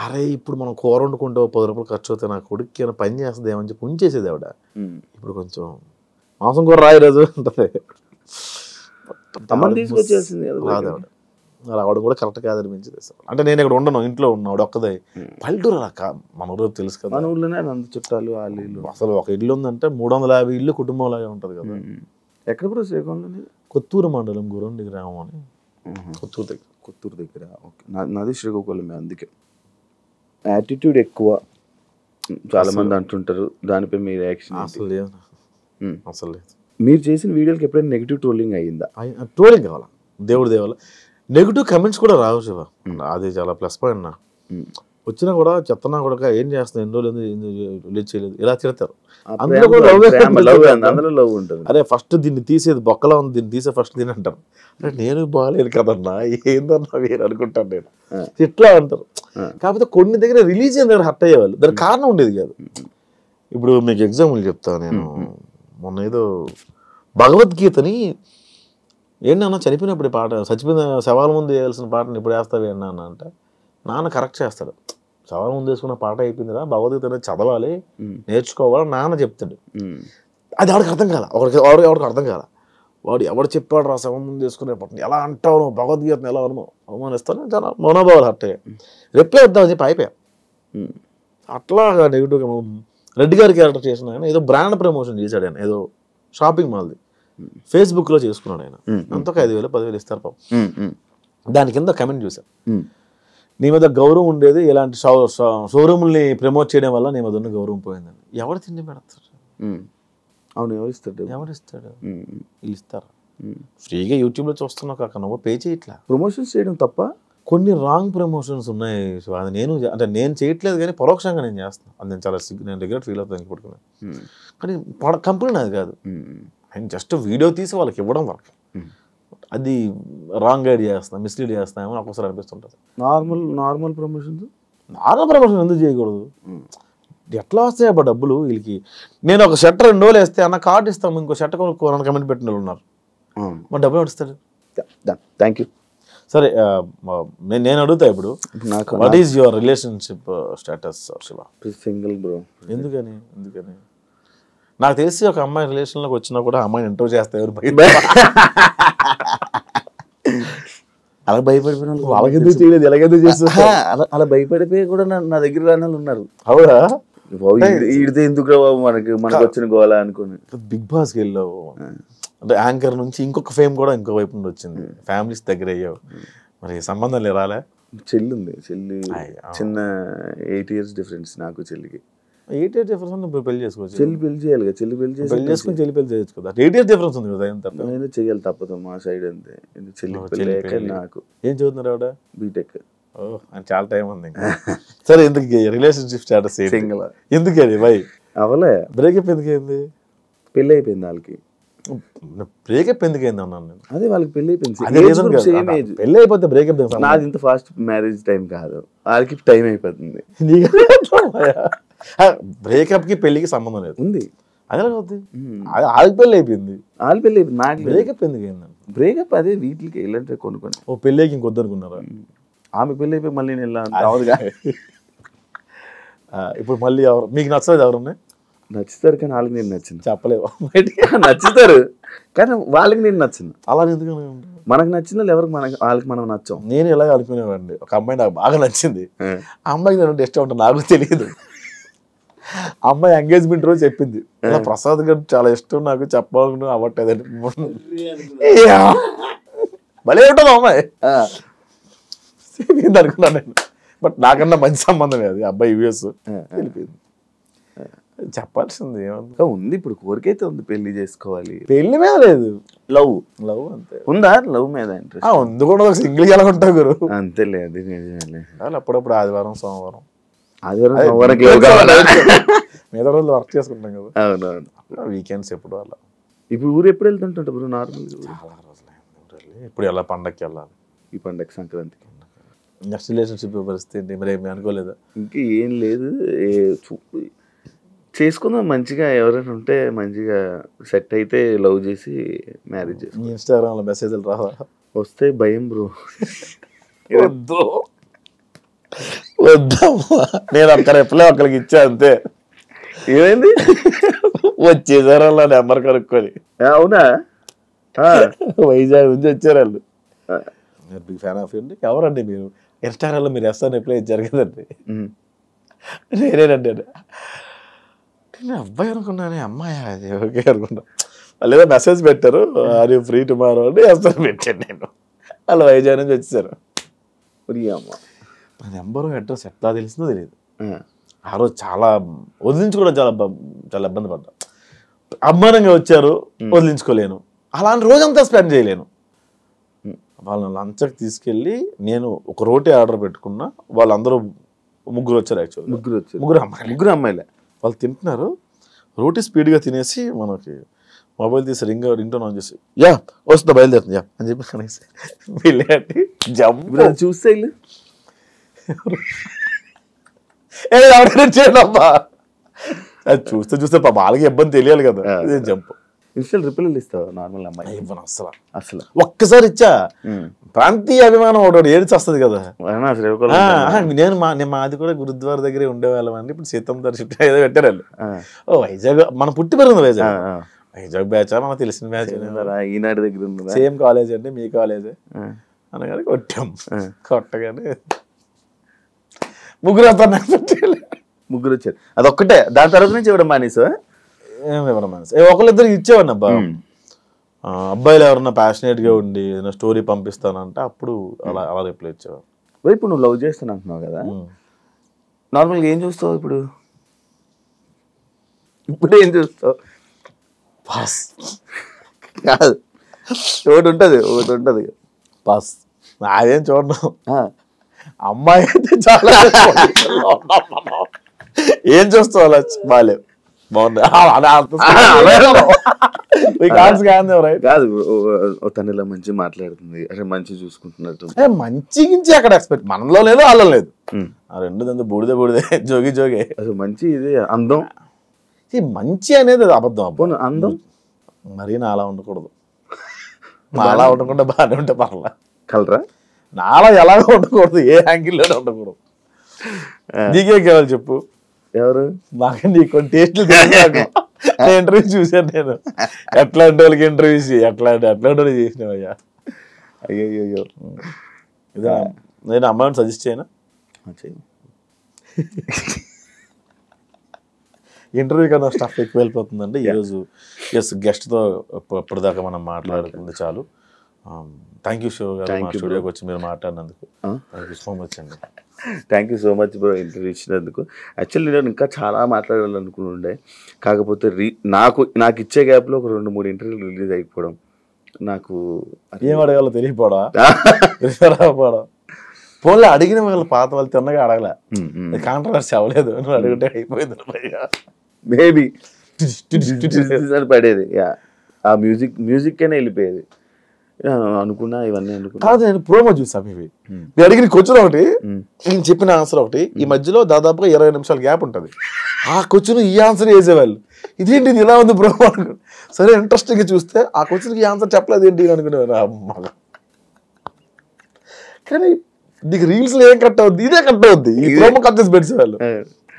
అరే ఇప్పుడు మనం కూర వండుకుంటే 10 రూపాయలు ఖర్చు అవుతాయి, నా కొడుక్కి ఏమైనా పని చేస్తుంది ఏమని చెప్పి ఉంచేసేది ఆవిడ. ఇప్పుడు కొంచెం మాంసం కూర రాయి రోజు ఉంటుంది, తీసుకొచ్చేసింది రాదు ఆవిడ. ఆవిడ కూడా కరెక్ట్ కాదనిపించింది. అంటే నేను ఇక్కడ ఉండను, ఇంట్లో ఉన్నా, ఆవిడ ఒక్కదే. పల్లెటూరు అలా మన ఊరు తెలుసు కదా, మన ఊర్లోనే అంత చుట్టాలు వాళ్ళు ఇల్లు. అసలు ఒక ఇల్లు ఉందంటే 350 ఇల్లు కుటుంబం లాగా ఉంటుంది కదా. ఎక్కడ కూడా శ్రీకాకుళంలో కొత్తూరు మండలం గురండి గ్రామం అని, కొత్తూరు దగ్గర. ఓకే, నాది శ్రీకాకుళమే. అందుకే యాటిట్యూడ్ ఎక్కువ చాలా మంది అంటుంటారు, దానిపై మీ రియాక్షన్? అసలు లేదు, అసలు లేదు. మీరు చేసిన వీడియోకి ఎప్పుడైనా నెగిటివ్ ట్రోలింగ్ అయ్యిందా? ట్రోలింగ్ కావాలా, దేవుడి దేవాల నెగిటివ్ కమెంట్స్ కూడా రావు శివ, అది చాలా ప్లస్ పాయింట్. నా వచ్చినా కూడా చెత్తనా కూడా ఏం చేస్తున్నా, ఎన్ని రోజులు ఎందుకు చేయలేదు, ఇలా తిడతారు. అరే ఫస్ట్ దీన్ని తీసేది బొక్కలా ఉంది, దీన్ని తీసే ఫస్ట్ దీని అంటారు. అంటే నేను బాగాలేదు కదన్నా, ఏందన్నా వేరు అనుకుంటాను నేను, ఇట్లా అంటారు. కాకపోతే కొన్ని దగ్గర రిలీజియన్ దగ్గర హర్ట్ అయ్యేవాళ్ళు, దానికి కారణం ఉండేది కాదు. ఇప్పుడు మీకు ఎగ్జాంపుల్ చెప్తాను. నేను మొన్న ఏదో భగవద్గీతని ఏంటన్నా చనిపోయినప్పుడు పాట, చచ్చిపోయిన శవాల ముందు వేయాల్సిన పాటను ఇప్పుడు వేస్తావు అన్న అంటే నాన్న కరెక్ట్ చేస్తాడు. శవాల ముందు వేసుకున్న పాట అయిపోయిందిరా, భగవద్గీత అనేది చదవాలి, నేర్చుకోవాలి నాన్న చెప్తాడు. అది ఎవరికి అర్థం కాల, ఎవరికి అర్థం కాల. వాడు ఎవడు చెప్పాడు రా శవం ముందు వేసుకునే పాటను ఎలా అంటావు, నువ్వు భగవద్గీతను ఎలా అవమానిస్తాను, చాలా మనోభావాలు హర్ట్ అయ్యాయి. రేపే వద్దామని చెప్పి అయిపోయా. అట్లా నెగిటివ్గా రెడ్డి గారి క్యారెక్టర్ చేసిన ఆయన ఏదో బ్రాండ్ ప్రమోషన్ చేశాడు. ఆయన ఏదో షాపింగ్ మాల్ది ఫేస్బుక్లో చేసుకున్నాడు. ఆయన అంతకు 5,000 10,000 ఇస్తారు పాపం. దాని కింద కమెంట్ చూశాను, నీ మీద గౌరవం ఉండేది ఇలాంటి షోరూమ్ని ప్రమోట్ చేయడం వల్ల నీ మీద ఉన్న గౌరవం పోయిందని. ఎవరు తిండి పెడతారు? అవును, ఎవరిస్తాడు? వీళ్ళు ఇస్తారు. ఫ్రీగా యూట్యూబ్లో చూస్తున్నావు కాక నువ్వు పే చేయట్లా. ప్రమోషన్స్ చేయడం తప్ప కొన్ని రాంగ్ ప్రమోషన్స్ ఉన్నాయి. అది నేను చేయట్లేదు కానీ పరోక్షంగా నేను చేస్తాను. అది నేను చాలా నేను రిగ్రెట్ ఫీల్ అవుతాను పడుకున్నాను. కానీ కంపెనీ అది కాదు, ఆయన జస్ట్ వీడియో తీసి వాళ్ళకి ఇవ్వడం వరకు. అది రాంగ్ గైడ్ చేస్తున్నా, మిస్లీడ్ చేస్తామో నాకు ఒకసారి అనిపిస్తుంటుంది. నార్మల్ ప్రమోషన్స్ ఎందుకు చేయకూడదు? ఎట్లా వస్తాయి అబ్బా డబ్బులు వీళ్ళకి? నేను ఒక షర్ట్ 2 రోజులు వేస్తే అన్న కార్డు ఇస్తాము, ఇంకో షర్ట్ కొనుక్కోవాలని కమెంట్ పెట్టిన వాళ్ళు ఉన్నారు. మరి డబ్బులు ఇస్తాడు. Thank you. సరే, నేను అడుగుతా ఇప్పుడు, what is your relationship status Shiva? Single bro. ఎందుకని? నాకు తెలిసి ఒక అమ్మాయి రిలేషన్లోకి వచ్చినా కూడా అమ్మాయిని ఇంటర్వ్యూ చేస్తా, ఎవరు అలా భయపడిపోయిన వాళ్ళకి ఎందుకు చేయలేదు, ఎలాగెందుకు చేస్తా అలా భయపడిపోయి కూడా నా దగ్గర రాని వాళ్ళు ఉన్నారు. అవునా? ఈడితే ఎందుకు బాబు మనకు వచ్చిన గోళ అనుకుని బిగ్ బాస్కి వెళ్ళావు, అంటే యాంకర్ నుంచి ఇంకొక ఫేమ్ కూడా ఇంకో వైపు నుండి వచ్చింది, ఫ్యామిలీస్ దగ్గర అయ్యావు, మరి సంబంధం రాలే? చెల్లి చిన్న 8 years డిఫరెన్స్ నాకు చెల్లికి. 8 years డిఫరెన్స్ ఉంది, పెళ్లి చేసుకోవచ్చు. చెల్లి పెళ్లి చేయాలి కదా, చెల్లి పెళ్లి చేసుకుని చెల్లి పెళ్లి చేయొచ్చు కదా. 8 years డిఫరెన్స్ ఉంది కదా, ఏం తప్ప నేను చెయ్యాలి తప్పదు మా సైడ్ అంతే. చెల్లి నాకు ఏం చదువుతున్నారు ఆవిడ? బీటెక్. అని చాలా టైం ఉంది. సరే, ఎందుకు రిలేషన్షిప్ స్టేటస్ సింగిల్? ఎందుకని బై అవలే బ్రేకప్ ఎందుకైంది? పెళ్ళి అయిపోయింది వాళ్ళకి. బ్రేకప్ ఎందుకైంది అన్నాను నేను. అదే వాళ్ళకి పెళ్లి అయిపోయింది, పెళ్లి అయిపోతే బ్రేకప్. నాది ఇంత ఫాస్ట్ మ్యారేజ్ టైం కాదు, వాళ్ళకి టైం అయిపోతుంది. బ్రేకప్ కి పెళ్లికి సంబంధం లేదు ఉంది. అదే అవుతుంది, వాళ్ళకి పెళ్లి అయిపోయింది. వాళ్ళ పెళ్లి అయిపోయింది, నాకు బ్రేకప్ ఎందుకైంది? బ్రేకప్ అదే వీటికి వెళ్ళంటే కొనుక్కొని. ఓ పెళ్ళికి ఇంకొద్దు అనుకున్నారా? ఆమె పెళ్ళి అయిపోయి మళ్ళీ నేను రావుగా. ఇప్పుడు మళ్ళీ ఎవరు మీకు నచ్చలేదు? ఎవరున్నాయి నచ్చుతారు కానీ వాళ్ళకి నేను నచ్చింది చెప్పలేవు. నచ్చుతారు కానీ వాళ్ళకి నేను నచ్చింది. అలా ఎందుకు? మనకు నచ్చిన వాళ్ళు ఎవరికి వాళ్ళకి మనం నచ్చాం. నేను ఇలాగ అనుకునేవాడిని, ఒక అమ్మాయి నాకు బాగా నచ్చింది, ఆ అమ్మాయికి నేను ఇష్టం ఉంటుంది నాకు తెలియదు. అమ్మాయి ఎంగేజ్మెంట్ రోజు చెప్పింది, ప్రసాద్ గారు చాలా ఇష్టం నాకు, చెప్పాలనుకున్నా అవ్వట్లేదని. భలే ఉంటుంది అమ్మాయి అనుకున్నాను నేను, బట్ నాకన్నా మంచి సంబంధం అది. అబ్బాయి యూఎస్ తెలిపింది, చెప్పాల్సింది ఏమన్నా ఉంది. ఇప్పుడు కోరికైతే ఉంది, పెళ్లి చేసుకోవాలి. పెళ్లి మీద లేదు, లవ్ అంతే. ఉందా లవ్ మీద ఇంట్రెస్ట్? ఉంది కూడా, ఒక సింగిల్ ఎలా ఉంటావు గురు? అంతేలే, అది నిజమేలే. అప్పుడప్పుడు ఆదివారం సోమవారం మిగతా రోజులు వర్క్ చేసుకుంటాం కదా. అవునవును, వీకెండ్స్ ఎప్పుడు అలా. ఇప్పుడు ఊరు ఎప్పుడు వెళ్తుంటా బ్రో? నార్మల్ చాలా రోజులు ఇప్పుడు ఎలా పండగకి వెళ్ళాలి? ఈ పండగ సంక్రాంతికి. నెక్స్ట్ రిలేషన్షిప్ పరిస్థితి ఏంటి మరి? ఏమి అనుకోలేదా? ఇంకా ఏం లేదు, చేసుకుందాం మంచిగా. ఎవరైనా ఉంటే మంచిగా సెట్ అయితే లవ్ చేసి మ్యారేజ్ చేసి. ఇన్స్టాగ్రామ్లో మెసేజ్లు రావా? వస్తే భయం బ్రో. వద్దు వద్దమ్మా, నేను ఒక్క రెప్లే ఒక్కరికి ఇచ్చా అంతే. ఏమైంది? వచ్చేసారు అలా నెంబర్ కనుక్కొని. అవునా? వైజాగ్ నుంచి వచ్చారు వాళ్ళు. బిగ్ ఫ్యాన్ ఆఫ్ అండి. ఎవరండి మీరు? ఇన్స్టాగ్రామ్లో మీరు ఎస్ఆర్ రిప్లై ఇచ్చారు కదండి. నేనేనండి. నేను అబ్బాయి అనుకున్నాను, అమ్మాయి అది ఓకే అనుకున్నా. వాళ్ళు ఏదో మెసేజ్ పెట్టారు, అది ఫ్రీ టుమారో అని ఎస్ఆర్ పెట్టాను నేను. వాళ్ళు వైజాగ్ నుంచి వచ్చేసారు. నా నెంబరు అడ్రస్ ఎట్లా తెలిసిందో తెలియదు. ఆ రోజు చాలా వదిలించుకోవడం చాలా ఇబ్బంది పడ్డా. అభిమానంగా వచ్చారు, వదిలించుకోలేను. అలాంటి రోజంతా స్పెండ్ చేయలేను. వాళ్ళని లంచ్కి తీసుకెళ్ళి నేను ఒక రోటీ ఆర్డర్ పెట్టుకున్నా. వాళ్ళందరూ ముగ్గురు వచ్చారు. యాక్చువల్లీ ముగ్గురు అమ్మాయిలే. వాళ్ళు తింటున్నారు, రోటీ స్పీడ్గా తినేసి మనకి మొబైల్ తీసి రింగ్ టోన్ ఆన్ చేసి యా వస్తుందా బయలుదేరుతుంది యా అని చెప్పి కనేసి వెళ్ళి జంప్ చూస్తే చేయడమ్మా. అది చూస్తే వాళ్ళకి ఇబ్బంది తెలియాలి కదా. జంప్ ఇన్స్టల్ రిప్లైలు ఇస్తావు నార్మల్ అమ్మాయి? ఇవ్వను అసలు ఒక్కసారి ఇచ్చా. ప్రాంతీయ అభిమానం ఒకటి ఏడ్చి వస్తుంది కదా. నేను మాది కూడా గురుద్వార దగ్గరే ఉండేవాళ్ళం అండి. ఇప్పుడు సీతం దర్శనం ఏదో పెట్టారు వాళ్ళు. ఓ వైజాగ్ మన పుట్టి పెరిగింది వైజాగ్ బ్యాచ్, మనకు తెలిసిన బ్యాచ్. ఈనాడు దగ్గర ఉంది, సేమ్ కాలేజ్ అండి, మీ కాలేజే అనగానే కొట్టాం. కొట్టగానే ముగ్గురు వచ్చారు. అదొక్కటే. దాని తర్వాత నుంచి ఇవ్వడం మానేసా? ఒకళ్ళిద్దరికి ఇచ్చేవాడిని అబ్బా. అబ్బాయిలు ఎవరన్నా ప్యాషనేట్ గా ఉండి ఏదైనా స్టోరీ పంపిస్తానంటే అప్పుడు అలా రిప్లై ఇచ్చేవాడు. ఇప్పుడు నువ్వు లవ్ చేస్తాను అంటున్నావు కదా, నార్మల్గా ఏం చూస్తావు ఇప్పుడు? ఏం చూస్తావు? పాస్ కాదు, ఒకటి ఉంటుంది పాస్. అదేం చూడడం. అమ్మాయి అయితే చాలా ఏం చూస్తావు? అలా బాగాలేవు, కాదు తను ఇలా మంచి మాట్లాడుతుంది, అరే మంచి చూసుకుంటున్నట్టు. మంచి గించి అక్కడ ఎక్స్పెక్ట్, మనలో లేదు వాళ్ళలో లేదు. ఆ రెండు దంతా బూడిదే జోగే. అసలు మంచి ఇది అందం. మంచి అనేది అబద్ధం. అబ్బో అందం మరీ నాలా ఉండకూడదు. నాలా ఉండకుండా బాగానే ఉంటే పర్లా. కలరా? నాలా ఎలాగో ఉండకూడదు, ఏ యాంగిల్లోనే ఉండకూడదు. నీకేం కావాలి చెప్పు? ఎవరు? మాకు నీకు కొన్ని టేస్ట్లు ఇంటర్వ్యూ చూసాను నేను. ఎట్లాంటి వాళ్ళకి ఇంటర్వ్యూస్ ఎట్లాంటి వాళ్ళు చేసినావయ్యా. అయ్యో ఇదే నేను అమ్మాయిని సజెస్ట్ చేయనా? ఇంటర్వ్యూ కన్నా స్టఫ్ ఎక్కువ వెళ్ళిపోతుందండి ఈరోజు. ఎస్, గెస్ట్తో ఇప్పటిదాకా మనం మాట్లాడుతుంది చాలు. థ్యాంక్ యూ శివ గారు, మా స్టూడియోకి వచ్చి మీరు మాట్లాడినందుకు థ్యాంక్ యూ సో మచ్ అండి. Thank you so much bro interview ఇచ్చినందుకు. యాక్చువల్లీ నేను ఇంకా చాలా మాట్లాడాలనుకుంటుండే, కాకపోతే నాకు ఇచ్చే గ్యాప్లో ఒక 2-3 ఇంటర్వ్యూలు రిలీజ్ అయిపోవడం నాకు ఏం అడగాలో తెలియపోవడం. పోన్లే అడిగిన వాళ్ళు పాత వాళ్ళు తిన్నగా అడగలే, కాంట్రవర్సీ అవ్వలేదు, నువ్వు అడిగితే అయిపోయింది. మేబీ పడేది ఆ మ్యూజిక్ అయినా వెళ్ళిపోయేది అనుకున్నా. ఇవన్నీ అనుకున్నా కాదు, నేను ప్రోమో చూసాం ఇవి. మీరు అడిగిన క్వశ్చన్ ఒకటి, ఈయన చెప్పిన ఆన్సర్ ఒకటి, ఈ మధ్యలో దాదాపుగా 20 నిమిషాల గ్యాప్ ఉంటుంది. ఆ క్వశ్చన్ ఈ ఆన్సర్ వేసేవాళ్ళు, ఇదేంటి ఇది ఇలా ఉంది ప్రోమో అనుకో. సరే ఇంట్రెస్టింగ్గా చూస్తే ఆ క్వశ్చన్కి ఈ ఆన్సర్ చెప్పలేదు ఏంటి అనుకునేవారు. అమ్మ, కానీ నీకు రీల్స్లో ఏం కట్ అవుద్ది, ఇదే కట్ అవుద్ది. ఈ ప్రోమో కట్ చేసి పెట్టేవాళ్ళు.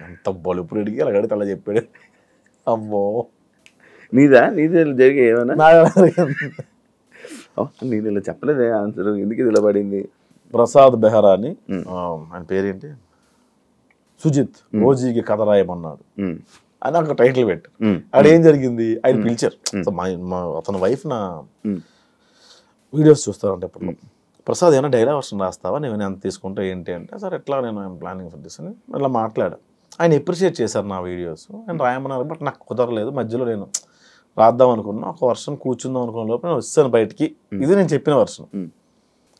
అంత బలుపుడు అడిగి అలా అడిగితే అలా చెప్పాడు. అమ్మో, నీదే జరిగే ఏమైనా? నేను ఇలా చెప్పలేదే ఆన్సర్, ఎందుకు ఇది ఇలా పడింది? ప్రసాద్ బెహ్రా అని, ఆయన పేరేంటి, సుజిత్ ఓజీకి కథ రాయమన్నాడు అని ఒక టైటిల్ పెట్టారు. అక్కడ ఏం జరిగింది, ఆయన పిలిచారు. అతని వైఫ్ నా వీడియోస్ చూస్తారంటే ఇప్పుడు, ప్రసాద్ ఏమైనా డైలాగ్ వర్షన్ రాస్తావా, నేను ఎంత తీసుకుంటా ఏంటి అంటే, సార్ ఎట్లా నేను ప్లానింగ్ ఫర్ దిస్ అని అలా మాట్లాడాను. ఆయన అప్రిషియేట్ చేశారు నా వీడియోస్, ఆయన రాయమన్నారు. బట్ నాకు కుదరలేదు, మధ్యలో నేను రాద్దాం అనుకున్నా, ఒక వర్షన్ కూర్చుందాం అనుకున్న లోపల నేను వచ్చాను బయటికి. ఇది నేను చెప్పిన వర్షన్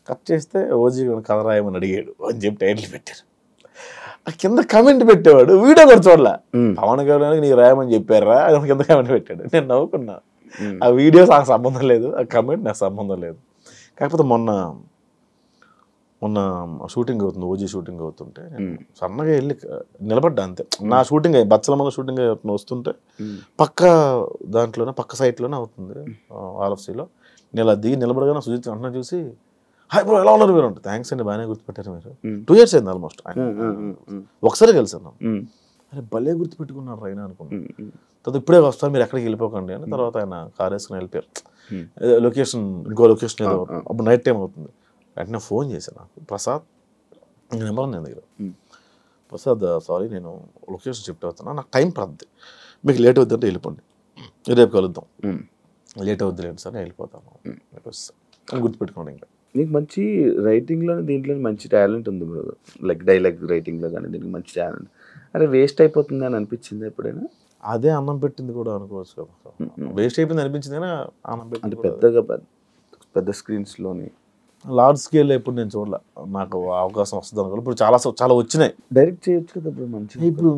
కట్ చేస్తే ఓజీ కథ రాయమని అడిగాడు అని చెప్పి టైటిల్ పెట్టారు. ఆ కింద కమెంట్ పెట్టేవాడు, వీడియో కూడా చూడలే. పవన్ కళ్యాణ్కి నీకు రాయమని చెప్పారా అని కింద కమెంట్ పెట్టాడు. నేను నవ్వుకున్నా. ఆ వీడియోస్ నాకు సంబంధం లేదు, ఆ కమెంట్ నాకు సంబంధం లేదు. కాకపోతే మొన్న షూటింగ్ అవుతుంది, ఓజీ షూటింగ్ అవుతుంటే నేను సన్నగా వెళ్ళి నిలబడ్డా అంతే. నా షూటింగ్ బచ్చలమల్ల షూటింగ్ వస్తుంటే పక్క దాంట్లోనే పక్క సైట్లోనే అవుతుంది ఆర్ఎఫ్సీలో. నేను అలా దిగి నిలబడగానే సుజిత్ అన్న చూసి, హాయ్ బ్రో ఎలా ఉన్నారు మీరు అంటే, థ్యాంక్స్ అండి బాగానే గుర్తుపెట్టారు మీరు. 2 years అయింది ఆల్మోస్ట్. ఒకసారి కలిసాను. అరే భలే గుర్తుపెట్టుకున్నారు ఆయన అనుకున్నాను. తర్వాత ఇప్పుడే వస్తాను మీరు ఎక్కడికి వెళ్ళిపోకండి అని. తర్వాత ఆయన కార్ వేసుకుని వెళ్ళిపోయారు. లొకేషన్ ఇంకో లొకేషన్ ఏదో, అప్పుడు నైట్ టైం అవుతుంది. వెంటనే ఫోన్ చేశాను నాకు, ప్రసాద్ నెంబర్ ఉంది దగ్గర, ప్రసాద్ సారీ నేను లొకేషన్ షిఫ్ట్ అవుతున్నా, నాకు టైం పడుతుంది, మీకు లేట్ అవుద్ది అంటే వెళ్ళిపోండి, రేపు కలుద్దాం. లేట్ అవుద్ది లేండి సార్, నేను వెళ్ళిపోతాను అని గుర్తుపెట్టుకోండి. ఇంకా నీకు మంచి రైటింగ్లో దీంట్లో మంచి టాలెంట్ ఉంది బ్రదర్, లైక్ డైలాగ్ రైటింగ్లో కానీ దీనికి మంచి టాలెంట్. అరే వేస్ట్ అయిపోతుంది అని అనిపించింది ఎప్పుడైనా? అదే అన్నం పెట్టింది కూడా అనుకోవచ్చు కదా, వేస్ట్ అయిపోయింది అనిపించింది కానీ అన్నం పెట్టింది పెద్దగా పెద్ద స్క్రీన్స్లోని లార్జ్ స్కేల్లో ఎప్పుడు నేను చూడలే. నాకు అవకాశం వస్తుంది అనుకో. ఇప్పుడు చాలా వచ్చినాయి, డైరెక్ట్ చేయొచ్చు కదా ఇప్పుడు మంచిగా. ఇప్పుడు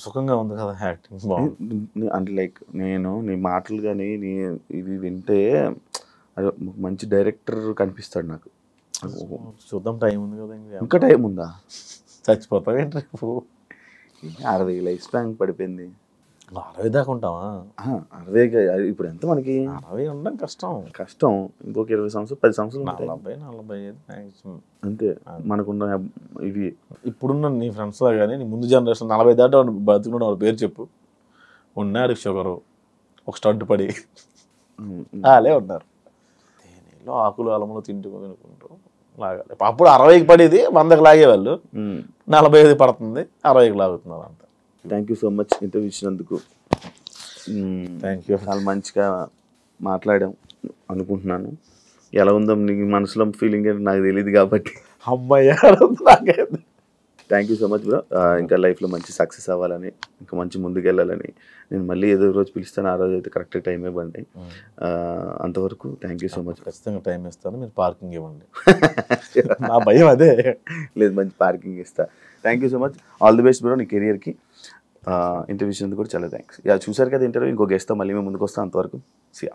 సుఖంగా ఉంది కదా యాక్టింగ్. అంటే లైక్ నేను నీ మాటలు కానీ ఇవి వింటే అది మంచి డైరెక్టర్ కనిపిస్తాడు నాకు. చూద్దాం, టైం ఉంది కదా. ఇంకా టైం ఉందా? చచ్చిపోతావు ఏంటి రేపు? 60 లైఫ్ స్పాన్ పడిపోయింది. 60 దాకా ఉంటావా? 60 ఇప్పుడు ఎంత మనకి? 60 ఉండడం కష్టం. ఇంకొక 20 సంవత్సరాలు 10 సంవత్సరాలు 40-45 మ్యాక్సిమం అంతే మనకున్న ఇవి. ఇప్పుడున్న నీ ఫ్రెండ్స్లో కానీ నీ ముందు జనరేషన్ 40 దాకా బతుకున్న వాళ్ళ పేరు చెప్పు. ఉన్నారు షుగరు, ఒక స్టడ్ పడి అలే ఉన్నారు. తేనెలో ఆకులు అలములు తింటూ లాగాలి. అప్పుడు 60కి పడేది 100కి లాగేవాళ్ళు, 45 పడుతుంది, 60కి లాగుతున్నారు అంత. Thank you so much interview ఇచ్చినందుకు. Thank you. చాలా మంచిగా మాట్లాడాం అనుకుంటున్నాను. ఎలా ఉందో నీ మనసులో ఫీలింగ్ ఏంటో నాకు తెలియదు కాబట్టి అమ్మాయి thank you so much bro. ఇంకా లైఫ్లో మంచి సక్సెస్ అవ్వాలని, ఇంకా మంచి ముందుకు వెళ్ళాలని నేను మళ్ళీ ఏదో రోజు పిలుస్తాను. ఆ రోజు అయితే కరెక్ట్ టైం ఇవ్వండి. అంతవరకు థ్యాంక్ యూ సో మచ్. ఖచ్చితంగా టైం ఇస్తాను, మీరు పార్కింగ్ ఇవ్వండి. నా భయం అదే. లేదు, మంచి పార్కింగ్ ఇస్తా. Thank you so much. All the best bro నీ కెరియర్కి. ఇంటర్వ్యూ ఇచ్చినందుకు కూడా చాలా థ్యాంక్స్. చూసారు కదా ఇంటర్వ్యూ. ఇంకో గెస్ట్తో మళ్ళీ మేము ముందుకు వస్తాం. అంతవరకు సియా.